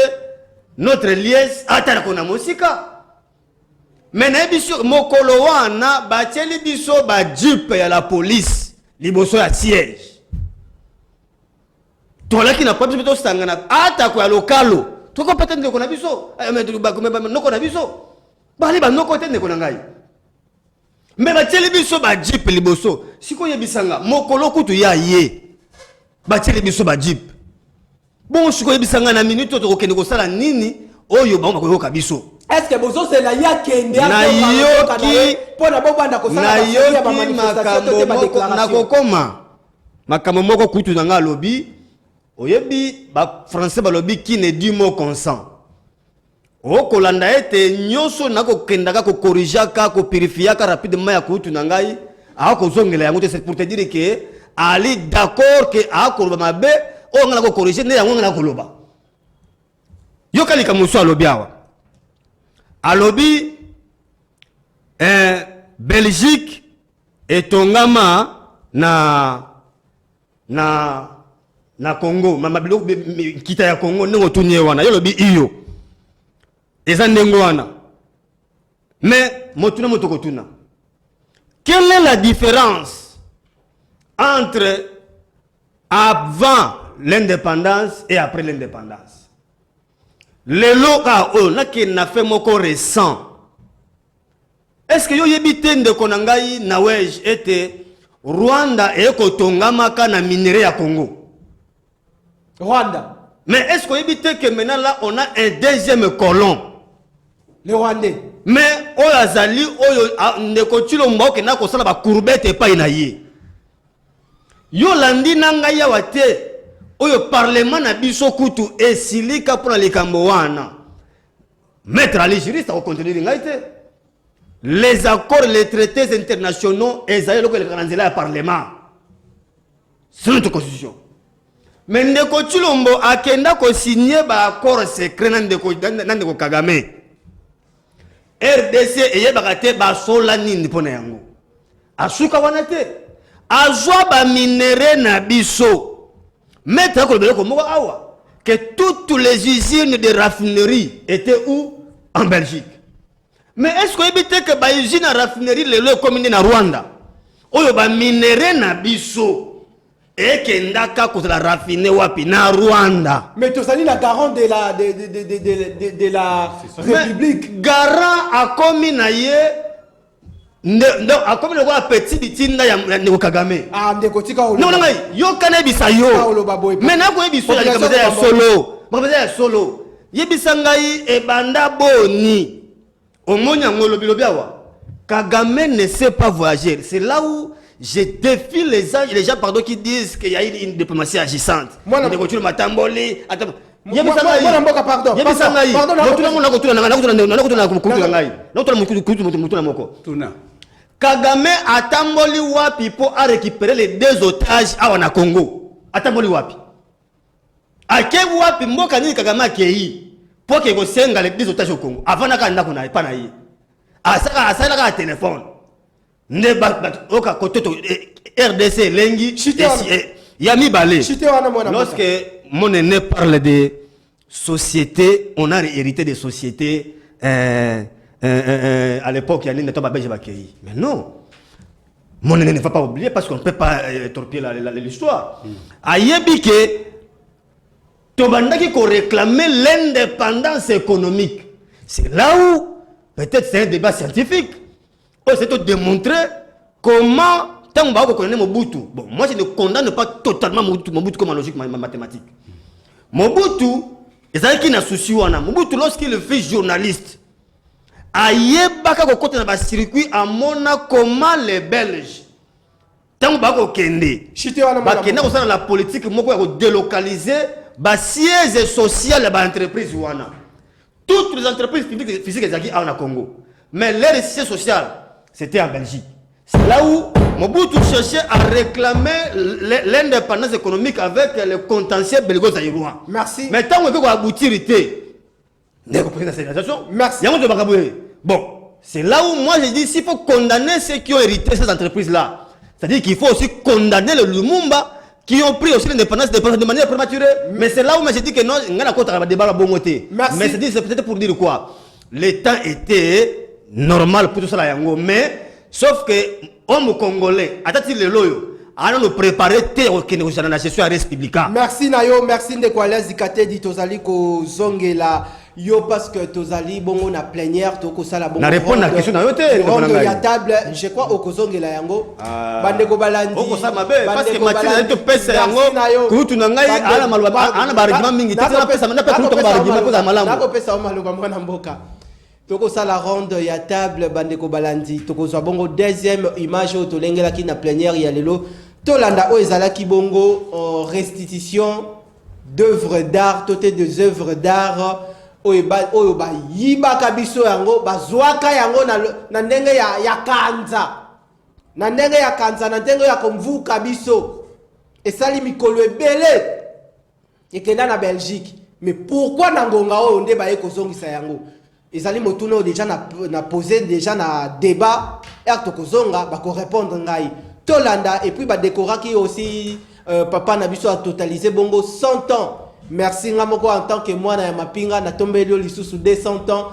notre liesse ata kona mosika. Mais biso mokolo wana batieli biso ba jupe ya la police liboso ya siège. Tolaki na papi biso sangana ata ko ya lokalo. Toko patende ko na biso. Mais noko na biso. Bali ba noko tende ko na ngai. Mais batieli biso ba jupe liboso. Siko yebisanga mokolo kutu ya ye. Batieli biso ba jupe. Bon siko yebisanga na minute to kokende ko sala nini oyo ba ko yoka biso. Est-ce que vous avez la yakende na yoki pona bobanda ko sala ba manifestation ba déclaration na kokoma makambo moko kutu na nga lobi oyebi ba français ba lobi qui ne dit mot consent o kolanda ete nyoso na ko kendaka ko corrigeaka ko purifiaka rapidement ya kutu na ngai a ko zongela yango c'est pour te dire que ali d'accord que a ko loba mabe o ngala ko corriger ne yango ngala ko loba yokali kamuso alobi awa alobi Belgique etongama na Congo mamabilo kita ya Congo ndongo tunye wana yolobi iyo eza ndengo wana mais motuna motokotuna quelle est la différence entre avant l'indépendance et après l'indépendance? Le loka o na ke na fait moko récent. Est-ce que yo yebite nde konangai na wej ete Rwanda e kotongama na minerai ya Congo? Rwanda. Mais est-ce que yebite que maintenant là on a un deuxième colon? Le Rwandais. Mais o azali oyo ndeko tshilomba ke na ko sala ba courbette pa ina ye. Yo landi nanga ya wate oyo parlement na biso kutu esilika pona likambo wana. Maître Ali juriste au contenu ngaite. Les accords, les traités internationaux ezali loko le kanzela ya parlement. C'est notre constitution. Mais ndeko tshilombo akenda ko signer ba accord secret na ndeko Kagame. RDC eyebaka te basola nini pona yango. Asuka wana te. Azwa ba minere na biso. Maître que toutes les usines de raffinerie étaient où? En Belgique. Mais est-ce que vous savez que les usines de raffinerie les commune na Rwanda? Oyo ba minere na biso. et kendaka kozala raffiné wapi na Rwanda. Mais tu as la garant de la République. Garant a commis na ye a commis le roi petit bitinda ya Ndeko Kagame. Ah, Ndeko tika olo. Non, yo kana bisa yo. Maintenant ko biso ya kabeza ya solo. Kabeza ya solo. Yebisa ngai e banda boni. Omonya ngolo bilobiawa. Kagame ne sait pas voyager. C'est là où je défie les gens pardon, qui disent qu'il y a une diplomatie agissante. Moi, de continuer matamboli. Attends. Kagame atamboli wapi pour récupérer les deux otages à Congo. Atamboli wapi. Ake wapi mboka nini Kagame akei pour que gosenga les deux otages au Congo. Avant nakanda kuna pas na yi. Asala ka téléphone. Ne ba oka kototo RDC lengi yami balé. Lorsque mon aîné parle de société, on a hérité des sociétés à l'époque, il y a une étoile Bakei. Mais non, mon aîné ne va pas oublier parce qu'on ne peut pas torpiller l'histoire. Ayebi que Tobandaki qu'on réclamait l'indépendance économique. C'est là où, peut-être c'est un débat scientifique, on s'est démontré comment tant qu'on connaît Mobutu. Bon, moi je ne condamne pas totalement Mobutu comme en logique mathématique. Mobutu, ezalaki na souci wana. Mobutu lorsqu'il est fait journaliste, ayebaka ko côté na ba circuit amona comment les Belges tant bako kende. Ba kenda ko la politique moko ya ko délocaliser ba siège social ba entreprise wana. Toutes les entreprises publiques physiques ezalaki au Congo. Mais leur siège social, c'était en Belgique. C'est là où Mobutu cherchait à réclamer l'indépendance économique avec le contentieux belgo-zaïrois. Merci. Mais tant qu'on a abouti, merci. Bon, c'est là où moi je dis s'il faut condamner ceux qui ont hérité ces entreprises-là. C'est-à-dire qu'il faut aussi condamner le Lumumba qui ont pris aussi l'indépendance de manière prématurée. Mais c'est là où je dis que non, on a un débat à bon côté. Mais c'est peut-être pour dire quoi? Le temps était normal pour tout ça, mais sauf que homme congolais, attends-il le loyo, à nous préparer dans la gestion républicaine. Merci Nayo, merci Ndekwala Zikate dit Tozali ko zongela yo parce que Tozali bongo na plénière to ko sala bongo. Na répondre à la question Nayo te. Ya table, je crois au kozongela yango. Bande ko balandi. Oko sa mabe parce que Mathieu to pesa yango. Kutu na ngai ala malwa ana barigima mingi. Tata pesa na pesa kutu barigima ko za malamu. Nako pesa o maloba mwana mboka. Toko ça la ronde ya table bandeko balandi toko so bongo deuxième image au tolengela ki na plénière ya lelo tolanda o ezala ki bongo en restitution d'œuvres d'art toté des œuvres d'art o ba yiba kabiso yango bazwaka yango na ndenge ya kanza na ndenge ya kanza na ndenge ya komvu kabiso esali mikolo ebele ekenda na Belgique. Mais pourquoi na ngonga o nde ba ekozongisa yango? Ezali motuno déjà na posé déjà na débat et tokozonga ba ko répondre ngai tolanda et puis ba décoraki aussi papa na biso a totalisé bongo 100 ans. Merci ngamoko en tant que moi na mapinga na tombelio lisusu 200 ans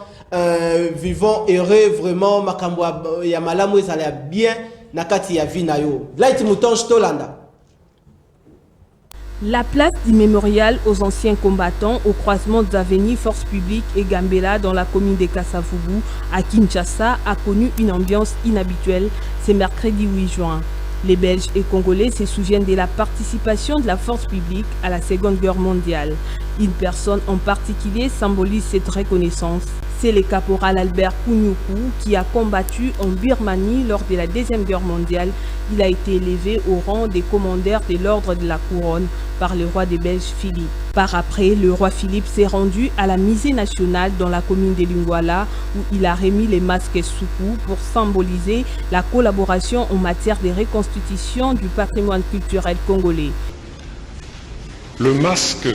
vivant heureux vraiment makambo ya malamu ezala bien na kati ya vie na yo. Light Moutonge tolanda. La place du mémorial aux anciens combattants au croisement d'Avenue Force Publique et Gambela dans la commune de Kasavubu à Kinshasa a connu une ambiance inhabituelle ce mercredi 8 juin. Les Belges et Congolais se souviennent de la participation de la force publique à la Seconde Guerre mondiale. Une personne en particulier symbolise cette reconnaissance. C'est le caporal Albert Kounyoukou qui a combattu en Birmanie lors de la Deuxième Guerre mondiale. Il a été élevé au rang des commandeurs de l'ordre de la couronne par le roi des Belges Philippe. Par après, le roi Philippe s'est rendu à la musée nationale dans la commune de Lingwala où il a remis les masques Soukou pour symboliser la collaboration en matière de reconstitution du patrimoine culturel congolais. Le masque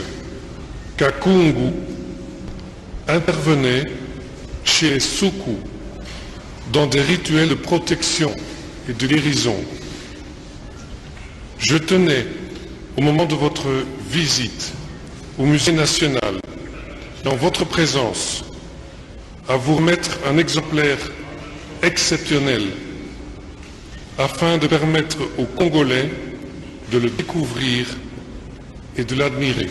Kakungu intervenait chez les Soukou dans des rituels de protection et de guérison. Je tenais, au moment de votre visite au Musée national, dans votre présence, à vous remettre un exemplaire exceptionnel afin de permettre aux Congolais de le découvrir et de l'admirer.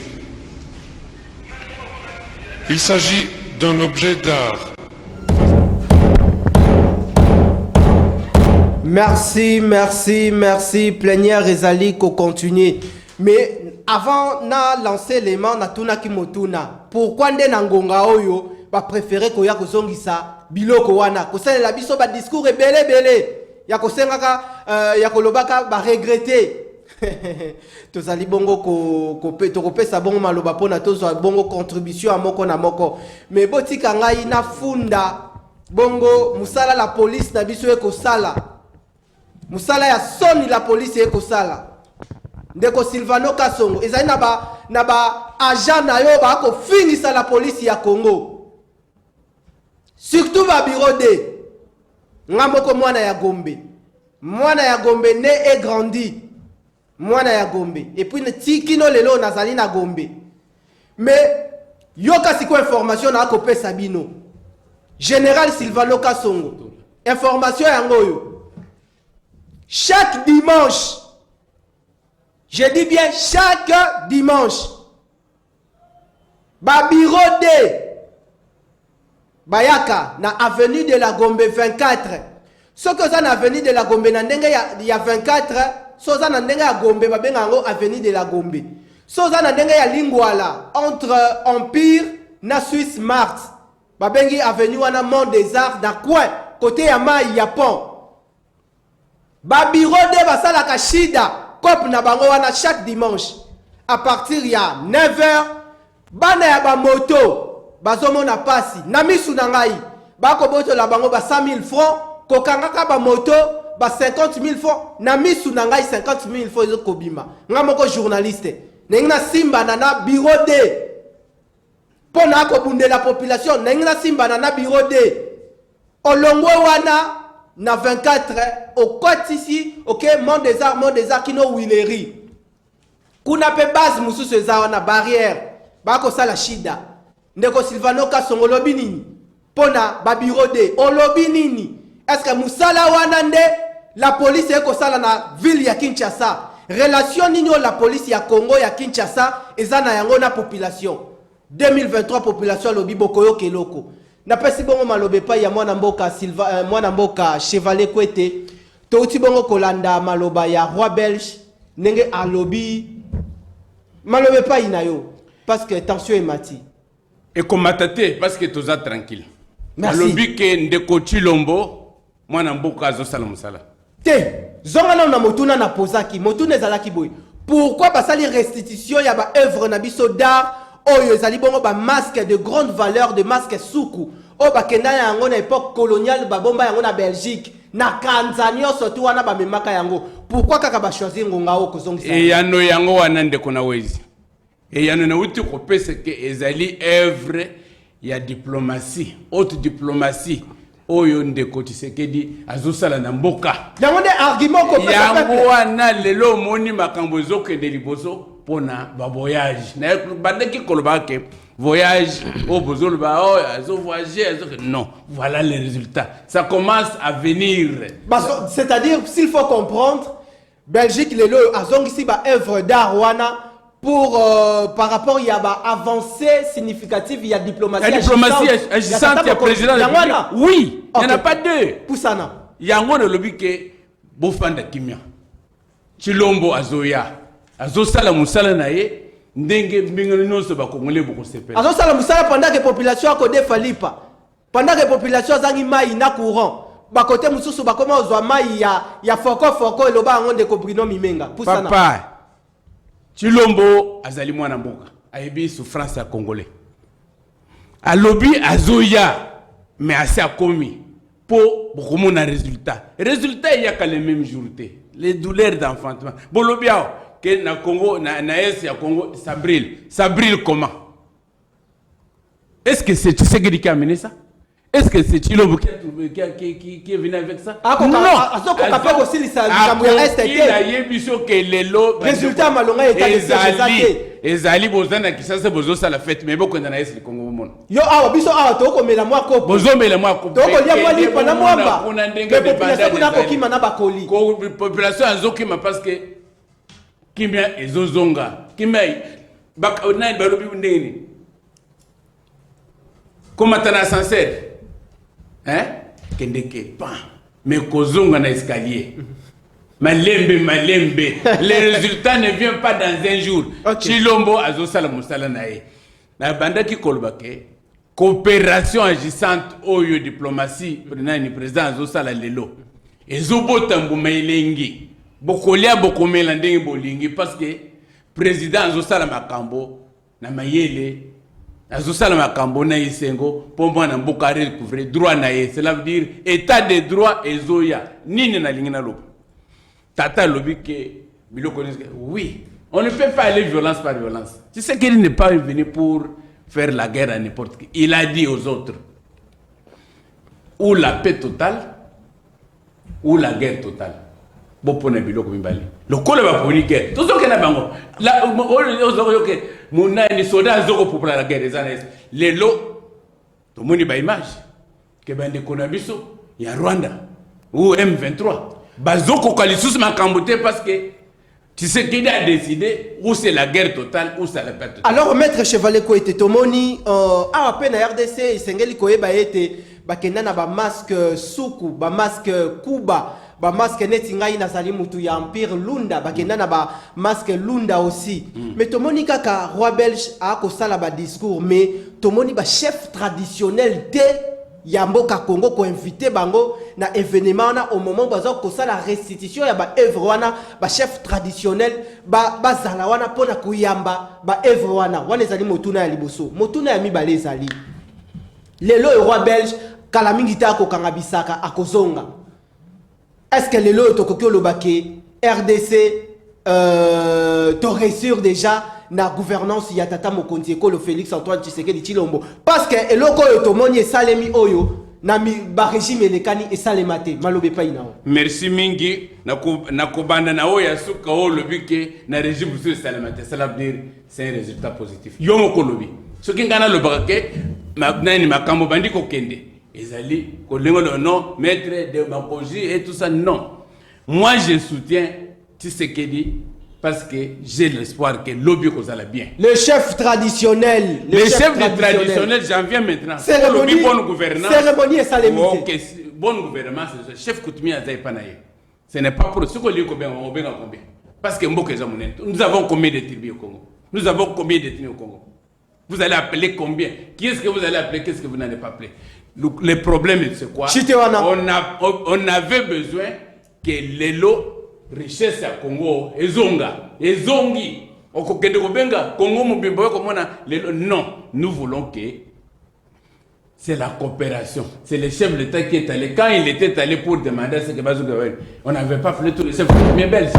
Il s'agit d'un objet d'art. Merci. Plénière ezali ko continuer. Mais avant na lancer les mains na tuna kimotuna. Pourquoi nde na ngonga oyo ba préférer ko ya kozongisa biloko wana. Ko salela biso ba discours ebele. Ya ko sengaka ya ko lobaka ba regretter. Tozali bongo ko pesa bongo maloba pona tozo bongo contribution à moko na moko. Mais botika ngai na funda bongo musala la police na biso eko sala. Musala ya soni la police eko sala. Ndeko Silvano Kasongo ezali na ba agent na yo ba ko finisa la police ya Congo. Surtout ba bureau de ngamoko mwana ya Gombe. Mwana ya Gombe né et grandi. Mwana ya Gombe. Et puis tikino lelo nazali na Gombe. Mais yoka siko information na ko pesa bino. Général Silvano Kasongo. Information yango yo. Chaque dimanche, je dis bien chaque dimanche, ba bureau de Bayaka na avenue de la Gombe 24. Ce que ça na avenue de la Gombe na ndenge ya 24, so ça na ndenge ya Gombe ba benga ngo avenue de la Gombe. So ça na ndenge ya Lingwala entre Empire na Suisse Mart. Ba bengi avenue wana Mont des Arts na coin côté ya mai ya pont. Ba bureau de basala kashida kop na bango wana chaque dimanche à partir ya 9h bana ya ba moto bazomona pasi na misu na ngai bako boto la bango ba 100 000 francs kokangaka ba moto ba 50 000 francs na misu na ngai 50 000 francs zo kobima ngamoko journaliste nengina simba na bureau de pona ko bunde la population nengina simba na bureau de olongwe wana na 24 au côté ici, ok, Mont des Arts kino Willery. Kuna pe base mususu eza na barrière. Bako sala shida. Ndeko Silvano Kasongo lobi nini? Pona ba bureau de olobi nini? Est-ce que musala wana nde la police eko sala na ville ya Kinshasa? Relation nini la police ya Congo ya Kinshasa eza na yango na population. 2023 population lobi bokoyo keloko. Na pesi bongo malobe pa ya mwana mboka Chevalier Kwete touti bongo kolanda maloba ya roi belge nenge alobi malobe pa inayo parce que tension est mati et komatate parce que toza tranquille. Merci. Alobi ke ndeko Chilombo mwana mboka azosala musala te zonga na motuna na pozaki motuna ezalaki boy pourquoi basali restitution ya ba œuvre na biso d'art oyo ezali bongo ba masque de grande valeur de masque suku o ba kenda yango na époque coloniale ba bomba yango na Belgique na Tanzania surtout wana ba memaka yango pourquoi kaka ba choisir ngonga o kozongisa et yano yango wana ndeko na wezi et yano na uti ko pese ke ezali œuvre ya diplomatie haute diplomatie oyo ndeko Tshisekedi azosala na mboka yango nde argument ko pese yango wana lelo moni makambo ezokende liboso pona ba voyage na bandeki kolobake voyage au bozol ba oh azo voyager non voilà les résultats ça commence à venir c'est-à-dire s'il faut comprendre Belgique lelo azongisi ba œuvre d'art wana pour par rapport il y a ba avancée significative il y a diplomatie agissante il y a président oui il n'y en a pas deux Poussana yango ne lobi ke bofanda kimia Chilombo azoya azosala musala na ye ndenge mbingano nyonso bakongole boko sepela azosala musala pendant que population akode falipa pendant que population azangi mai na courant bakote mususu bakoma ozwa mai ya foko eloba ngo ndeko Bruno Mimenga Poussana papa Chilombo azali mwana mboka ayebi souffrance ya congolais alobi azoya mais assez akomi po bokomona résultat il y a que les mêmes jours les douleurs d'enfantement bolobiao que na Congo na est ya Congo ça brille comment est-ce que c'est Tshisekedi qui a mené ça est-ce que c'est Chilombo qui est venu avec ça non azoko kapé aussi lisambo ya STT il a yebiso que lelo résultat malonga ezali bozana kisasa bozo sala fête mais boko na est Congo mon yo awa biso awa to ko mela mwa kopo bozo mela mwa kopo to ko lia mwa lipa na mwamba mais population kuna ko kima na bakoli population azokima parce que kimia ezozonga kimia bak onai balobi ndeni comment tana sincère hein kendeke pan mais kozonga na escalier malembe les résultats ne viennent pas dans un jour. Chilombo azosala musala nae na bandaki kolbake coopération agissante oyo diplomatie président azosala lelo ezobota mbuma elengi bokolia bokomela ndenge bolingi parce que président azosala makambo na mayele azosala makambo na isengo pombo na mboka recouvrer droit na ye, cela veut dire état de droit ezoya nini na lingi na lobo tata lobi ke biloko oui on ne peut pas aller violence par violence. Tu sais qu'il n'est pas venu pour faire la guerre à n'importe qui. Il a dit aux autres ou la paix totale ou la guerre totale. Bon pour biloko mimbali le kole va pour guerre tout ce que na bango la ozoke mona ni soda zoko pour la guerre des années les lots to moni ba image que bande konabiso ya Rwanda ou M23 bazoko kalisus makambote parce que tu sais qu'il a décidé où c'est la guerre totale ou c'est la paix totale. Alors maître Chevalier Koete tomoni a peine na RDC sengeli koyeba ete bakenda na ba masque suku ba masque kuba ba masque neti ngai na sali mutu ya empire lunda bakenda na ba masque lunda aussi mais tomoni kaka roi belge a ko sala ba discours mais tomoni ba chef traditionnel de ya mboka Congo ko invité bango na événement na au moment bazo ko sala restitution ya ba œuvre wana ba chef traditionnel ba zala wana pona kuyamba ba œuvre wana ezali motuna ya liboso motuna ya mibale ezali lelo roi belge kala mingi ta ko kangabisaka akozonga. Est-ce que les lots tokoki olobake RDC t'aurais sûr déjà na gouvernance ya tata mokonzi ekolo Félix Antoine Tshisekedi Tshilombo parce que eloko oyo tomoni esalemi oyo na ba régime elekani esalema te malobe pa inao. Merci mingi na kobanda na oya suka o lobike na régime sur esalema te, cela veut dire c'est un résultat positif yo moko lobi soki ngana lobake nani makambo bandi ko kende ezali kolengo non maître de Makoji et tout ça non. Moi je soutiens Tshisekedi parce que j'ai l'espoir que lobby kozala bien. Le chef traditionnel. Le chef traditionnel, j'en viens maintenant. Cérémonie, bonne gouvernance. Cérémonie et salémité. Ok, bonne gouvernance, le chef coutumier a panaye. Ce n'est pas pour ce qu'on dit combien. Parce que nous avons combien de tribus au Congo? Nous avons combien de tribus au Congo? Vous allez appeler combien? Qui est-ce que vous allez appeler? Qu'est-ce que vous n'allez pas appeler? Le problème, c'est quoi? On avait besoin que les lots richesse à Congo ezongi okokende kobenga Congo mobimbo komona non, nous voulons que c'est la coopération. C'est le chef de l'État qui est allé quand il était allé pour demander ce que on n'avait pas fait tous les chefs mais belges.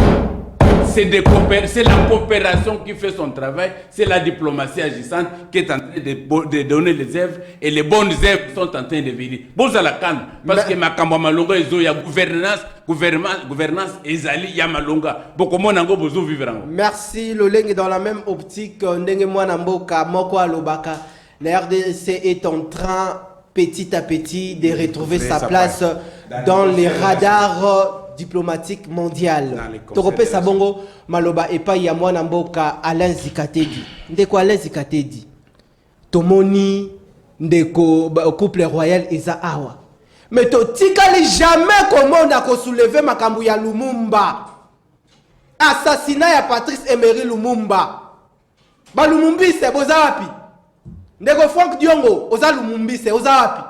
C'est la coopération qui fait son travail, c'est la diplomatie agissante qui est en train de donner les œuvres et les bonnes œuvres sont en train de venir. Bon à la canne parce que ma malonga il y a gouvernance ezali ya malonga. Beaucoup mon nango bozo vivre. Merci Loleng dans la même optique ndenge mwana mboka moko alobaka la RDC est en train petit à petit de retrouver sa place dans les radars diplomatique mondial. Torope sabongo maloba epa ya mwana mboka Alain Zikatedi. Ndeko Alain Zikatedi. Tomoni ndeko couple royal eza awa. Mais to tikali jamais comment na ko soulever makambu ya Lumumba. Assassinat ya Patrice Emery Lumumba. Ba Lumumbi se boza wapi? Ndeko Frank Diongo oza Lumumbi se oza wapi?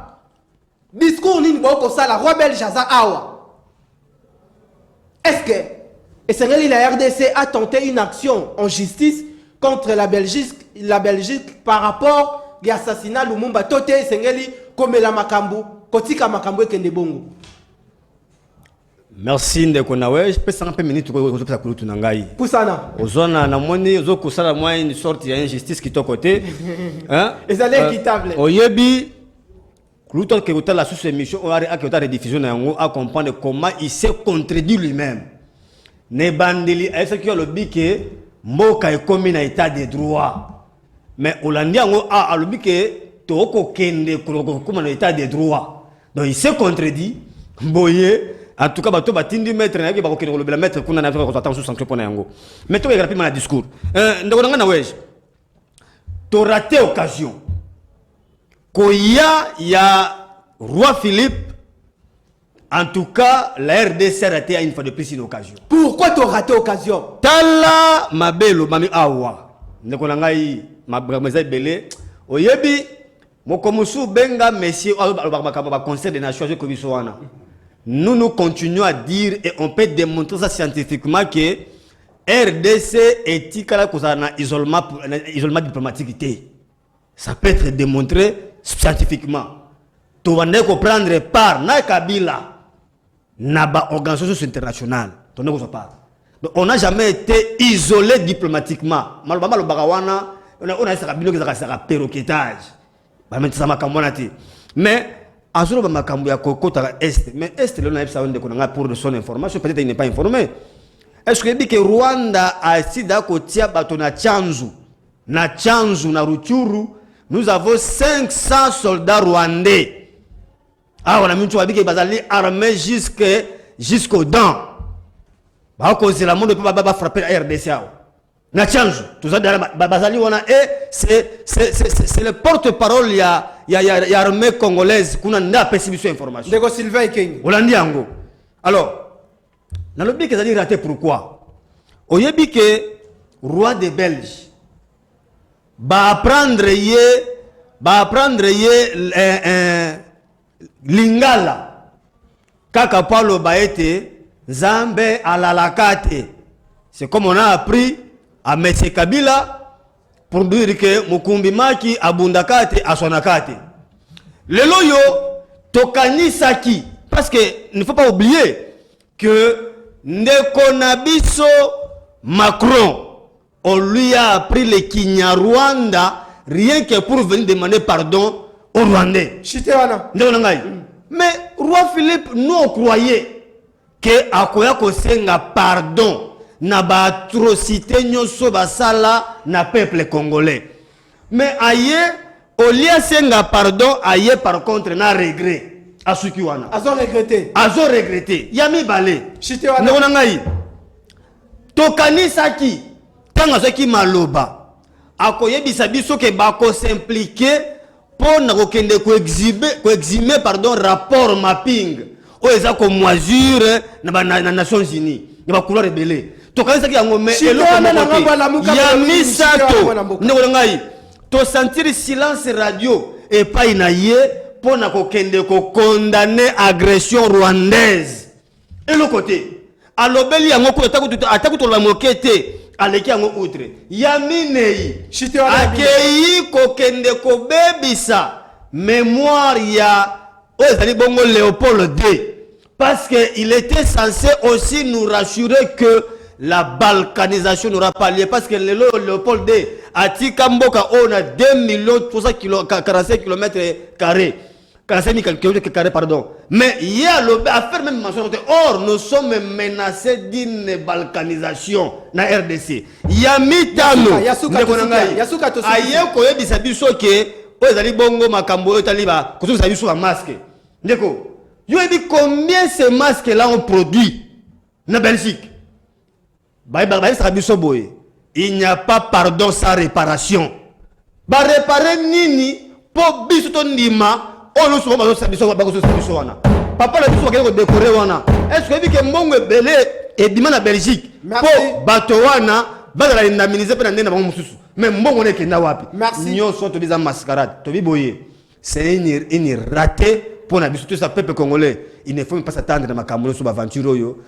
Discours nini boko sala roi belge aza awa. Est-ce que la RDC a tenté une action en justice contre la Belgique par rapport à l'assassinat de Lumumba? Tote Sengeli comme la Makambu, Kotika Makambu et Kendebongo. Merci Ndeko Nawe. Je peux s'en peu minutes pour que vous tunangai. Poussana. Ozona na moni ozo kusala moi une sorte d'injustice qui to côté. Hein? Et ça est équitable. Oyebi L'autre qui est la sous-émission, on a rediffusion à comprendre comment il s'est contredit lui-même. Ne bandeli, est-ce qu'il y a le but que Mboka est commis dans l'état de droit. Mais Hollandi a le but que Toko Kende comme dans l'état de droit. Donc il s'est contredit. Boye, en tout cas bato batindi maître na yaki bakokende kolobela maître kuna na affaire ko sur sanction pona yango mais to rapidement na discours ndeko na wesh to raté occasion ko ya roi Philippe. En tout cas, la RDC a raté une fois de plus une occasion. Pourquoi tu as raté l'occasion? Tala mabelo mami awa. Ndeko na ngai mabrameza belé. Oyebi mokomusu benga messieurs ba conseil des nations je kobisoana. Nous continuons à dire et on peut démontrer ça scientifiquement que RDC est isolement diplomatique. Ça peut être démontré scientifiquement. Tu vas prendre part na Kabila na ba organisation internationale. Donc on n'a jamais été isolé diplomatiquement. Malobama lo bagawana on a ça bino que ça perroquetage. Ba metsa makambo ti. Mais azolo ba makambo ya kokota est mais est le na epsa onde konanga pour de son information peut-être il n'est pas informé. Est-ce que dit que Rwanda a sida kotia bato na Tchanzu na Rutshuru nous avons 500 soldats rwandais. Ah, on a mis tout à dire bazali armé jusqu'aux dents. Bah, cause la monde peut pas frapper la RDC. Na change. Tout ça bazali on a c'est le porte-parole il y a armée congolaise qu'on a n'a pas subi information. Ndeko Sylvain King. Hollandais ango. Alors, dans le but que ça dit raté pourquoi? Oyebi que roi des Belges va apprendre Lingala kaka Paulo baete Zambe alalakate. C'est comme on a appris à M. Kabila pour dire que Mukumbi Maki abundakate asonakate. Le loyo tokani saki parce que il ne faut pas oublier que ndeko nabiso Macron on lui a appris le Kinyarwanda rien que pour venir demander pardon aux Rwandais. Mais roi Philippe, nous on croyait que akoya kosenga pardon na ba atrocité nyoso basala na peuple congolais. Mais aye olia senga pardon aye par contre na regret asukiwana. Azo regretté. Yami balé. Ndona ngai. Tokanisaki tanga soki maloba. Akoyebisa biso ke bako s'impliquer pour exhimer pardon rapport mapping o eza ko moisure na Nations Unies na ba couloir rebelle to kanisa ki yango mais ya misato ndeko ngai to sentir silence radio et pas inaye pour na ko kende ko condamner agression rwandaise et le côté alobeli yango ko ataku to la moquette aleki yango outre yaminei akei kokende kobebisa mémoire ya ozali bongo Léopold II parce que il était censé aussi nous rassurer que la balkanisation n'aura pas lieu parce que Léopold II a dit Kamboka on a 2 45 km². 45 000 km², pardon. Mais il y a affaire même mention. Or, nous sommes menacés d'une balkanisation dans la RDC. Il y a mitano. Yasuka Tosuka. Aye koye bisabiso ke ozali bongo makambo etaliba kozo sabiso un masque. Ndeko. Yo dit combien ces masques là ont produit na Belgique. Il n'y a pas pardon sans réparation. Ba réparer nini po biso to ndima. Oh nous sommes papa la biso ko décorer wana est-ce que dit que mbongo belé et dima na Belgique po bato wana bazala indemniser pe na ndena bango mususu mais mbongo ne kenda wapi nyoso to biza mascarade to biboye c'est une raté pour na biso tout ça peuple congolais il ne faut même pas s'attendre na makambo sur aventure yo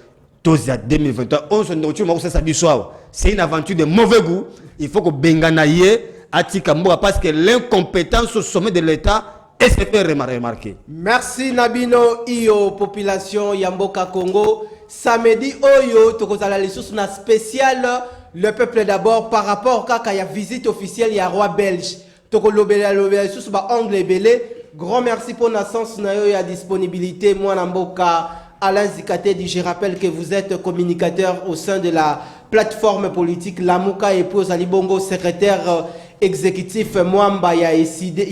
toza 2023 on se ndotchu mako ça biso c'est une aventure de mauvais goût il faut que bengana ye atika mboka parce que l'incompétence au sommet de l'État et se fait remarquer. Merci Nabino Iyo population Yamboka Congo. Samedi Oyo tokozala les sources na spécial le peuple d'abord par rapport à la visite officielle ya roi belge. Tokolobela lobela sources ba anglais belé. Grand merci pour la sens na yo ya disponibilité moi Namboka Alain Zikate dit je rappelle que vous êtes communicateur au sein de la plateforme politique Lamuka et pour Zalibongo secrétaire exécutif Mwamba il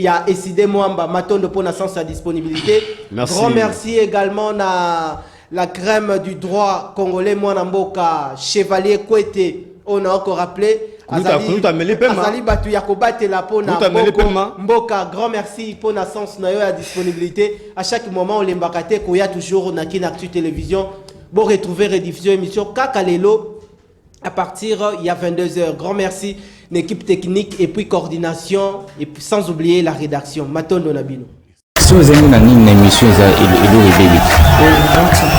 y a Eside Mwamba Matondo pour naissance à disponibilité. Merci. Grand merci également à la crème du droit congolais Mwanamboka Chevalier Kwete, on a encore rappelé. Azali Batu Yakobate la pona Mboka, grand merci pour la sens na yo à disponibilité. À chaque moment on l'embakate koya toujours na Kinactu Télévision. Bon retrouver rediffusion émission Kakalelo à partir il y a 22h. Grand merci l'équipe technique et puis coordination et puis sans oublier la rédaction. Matondo Nabino. Si vous avez une émission, il est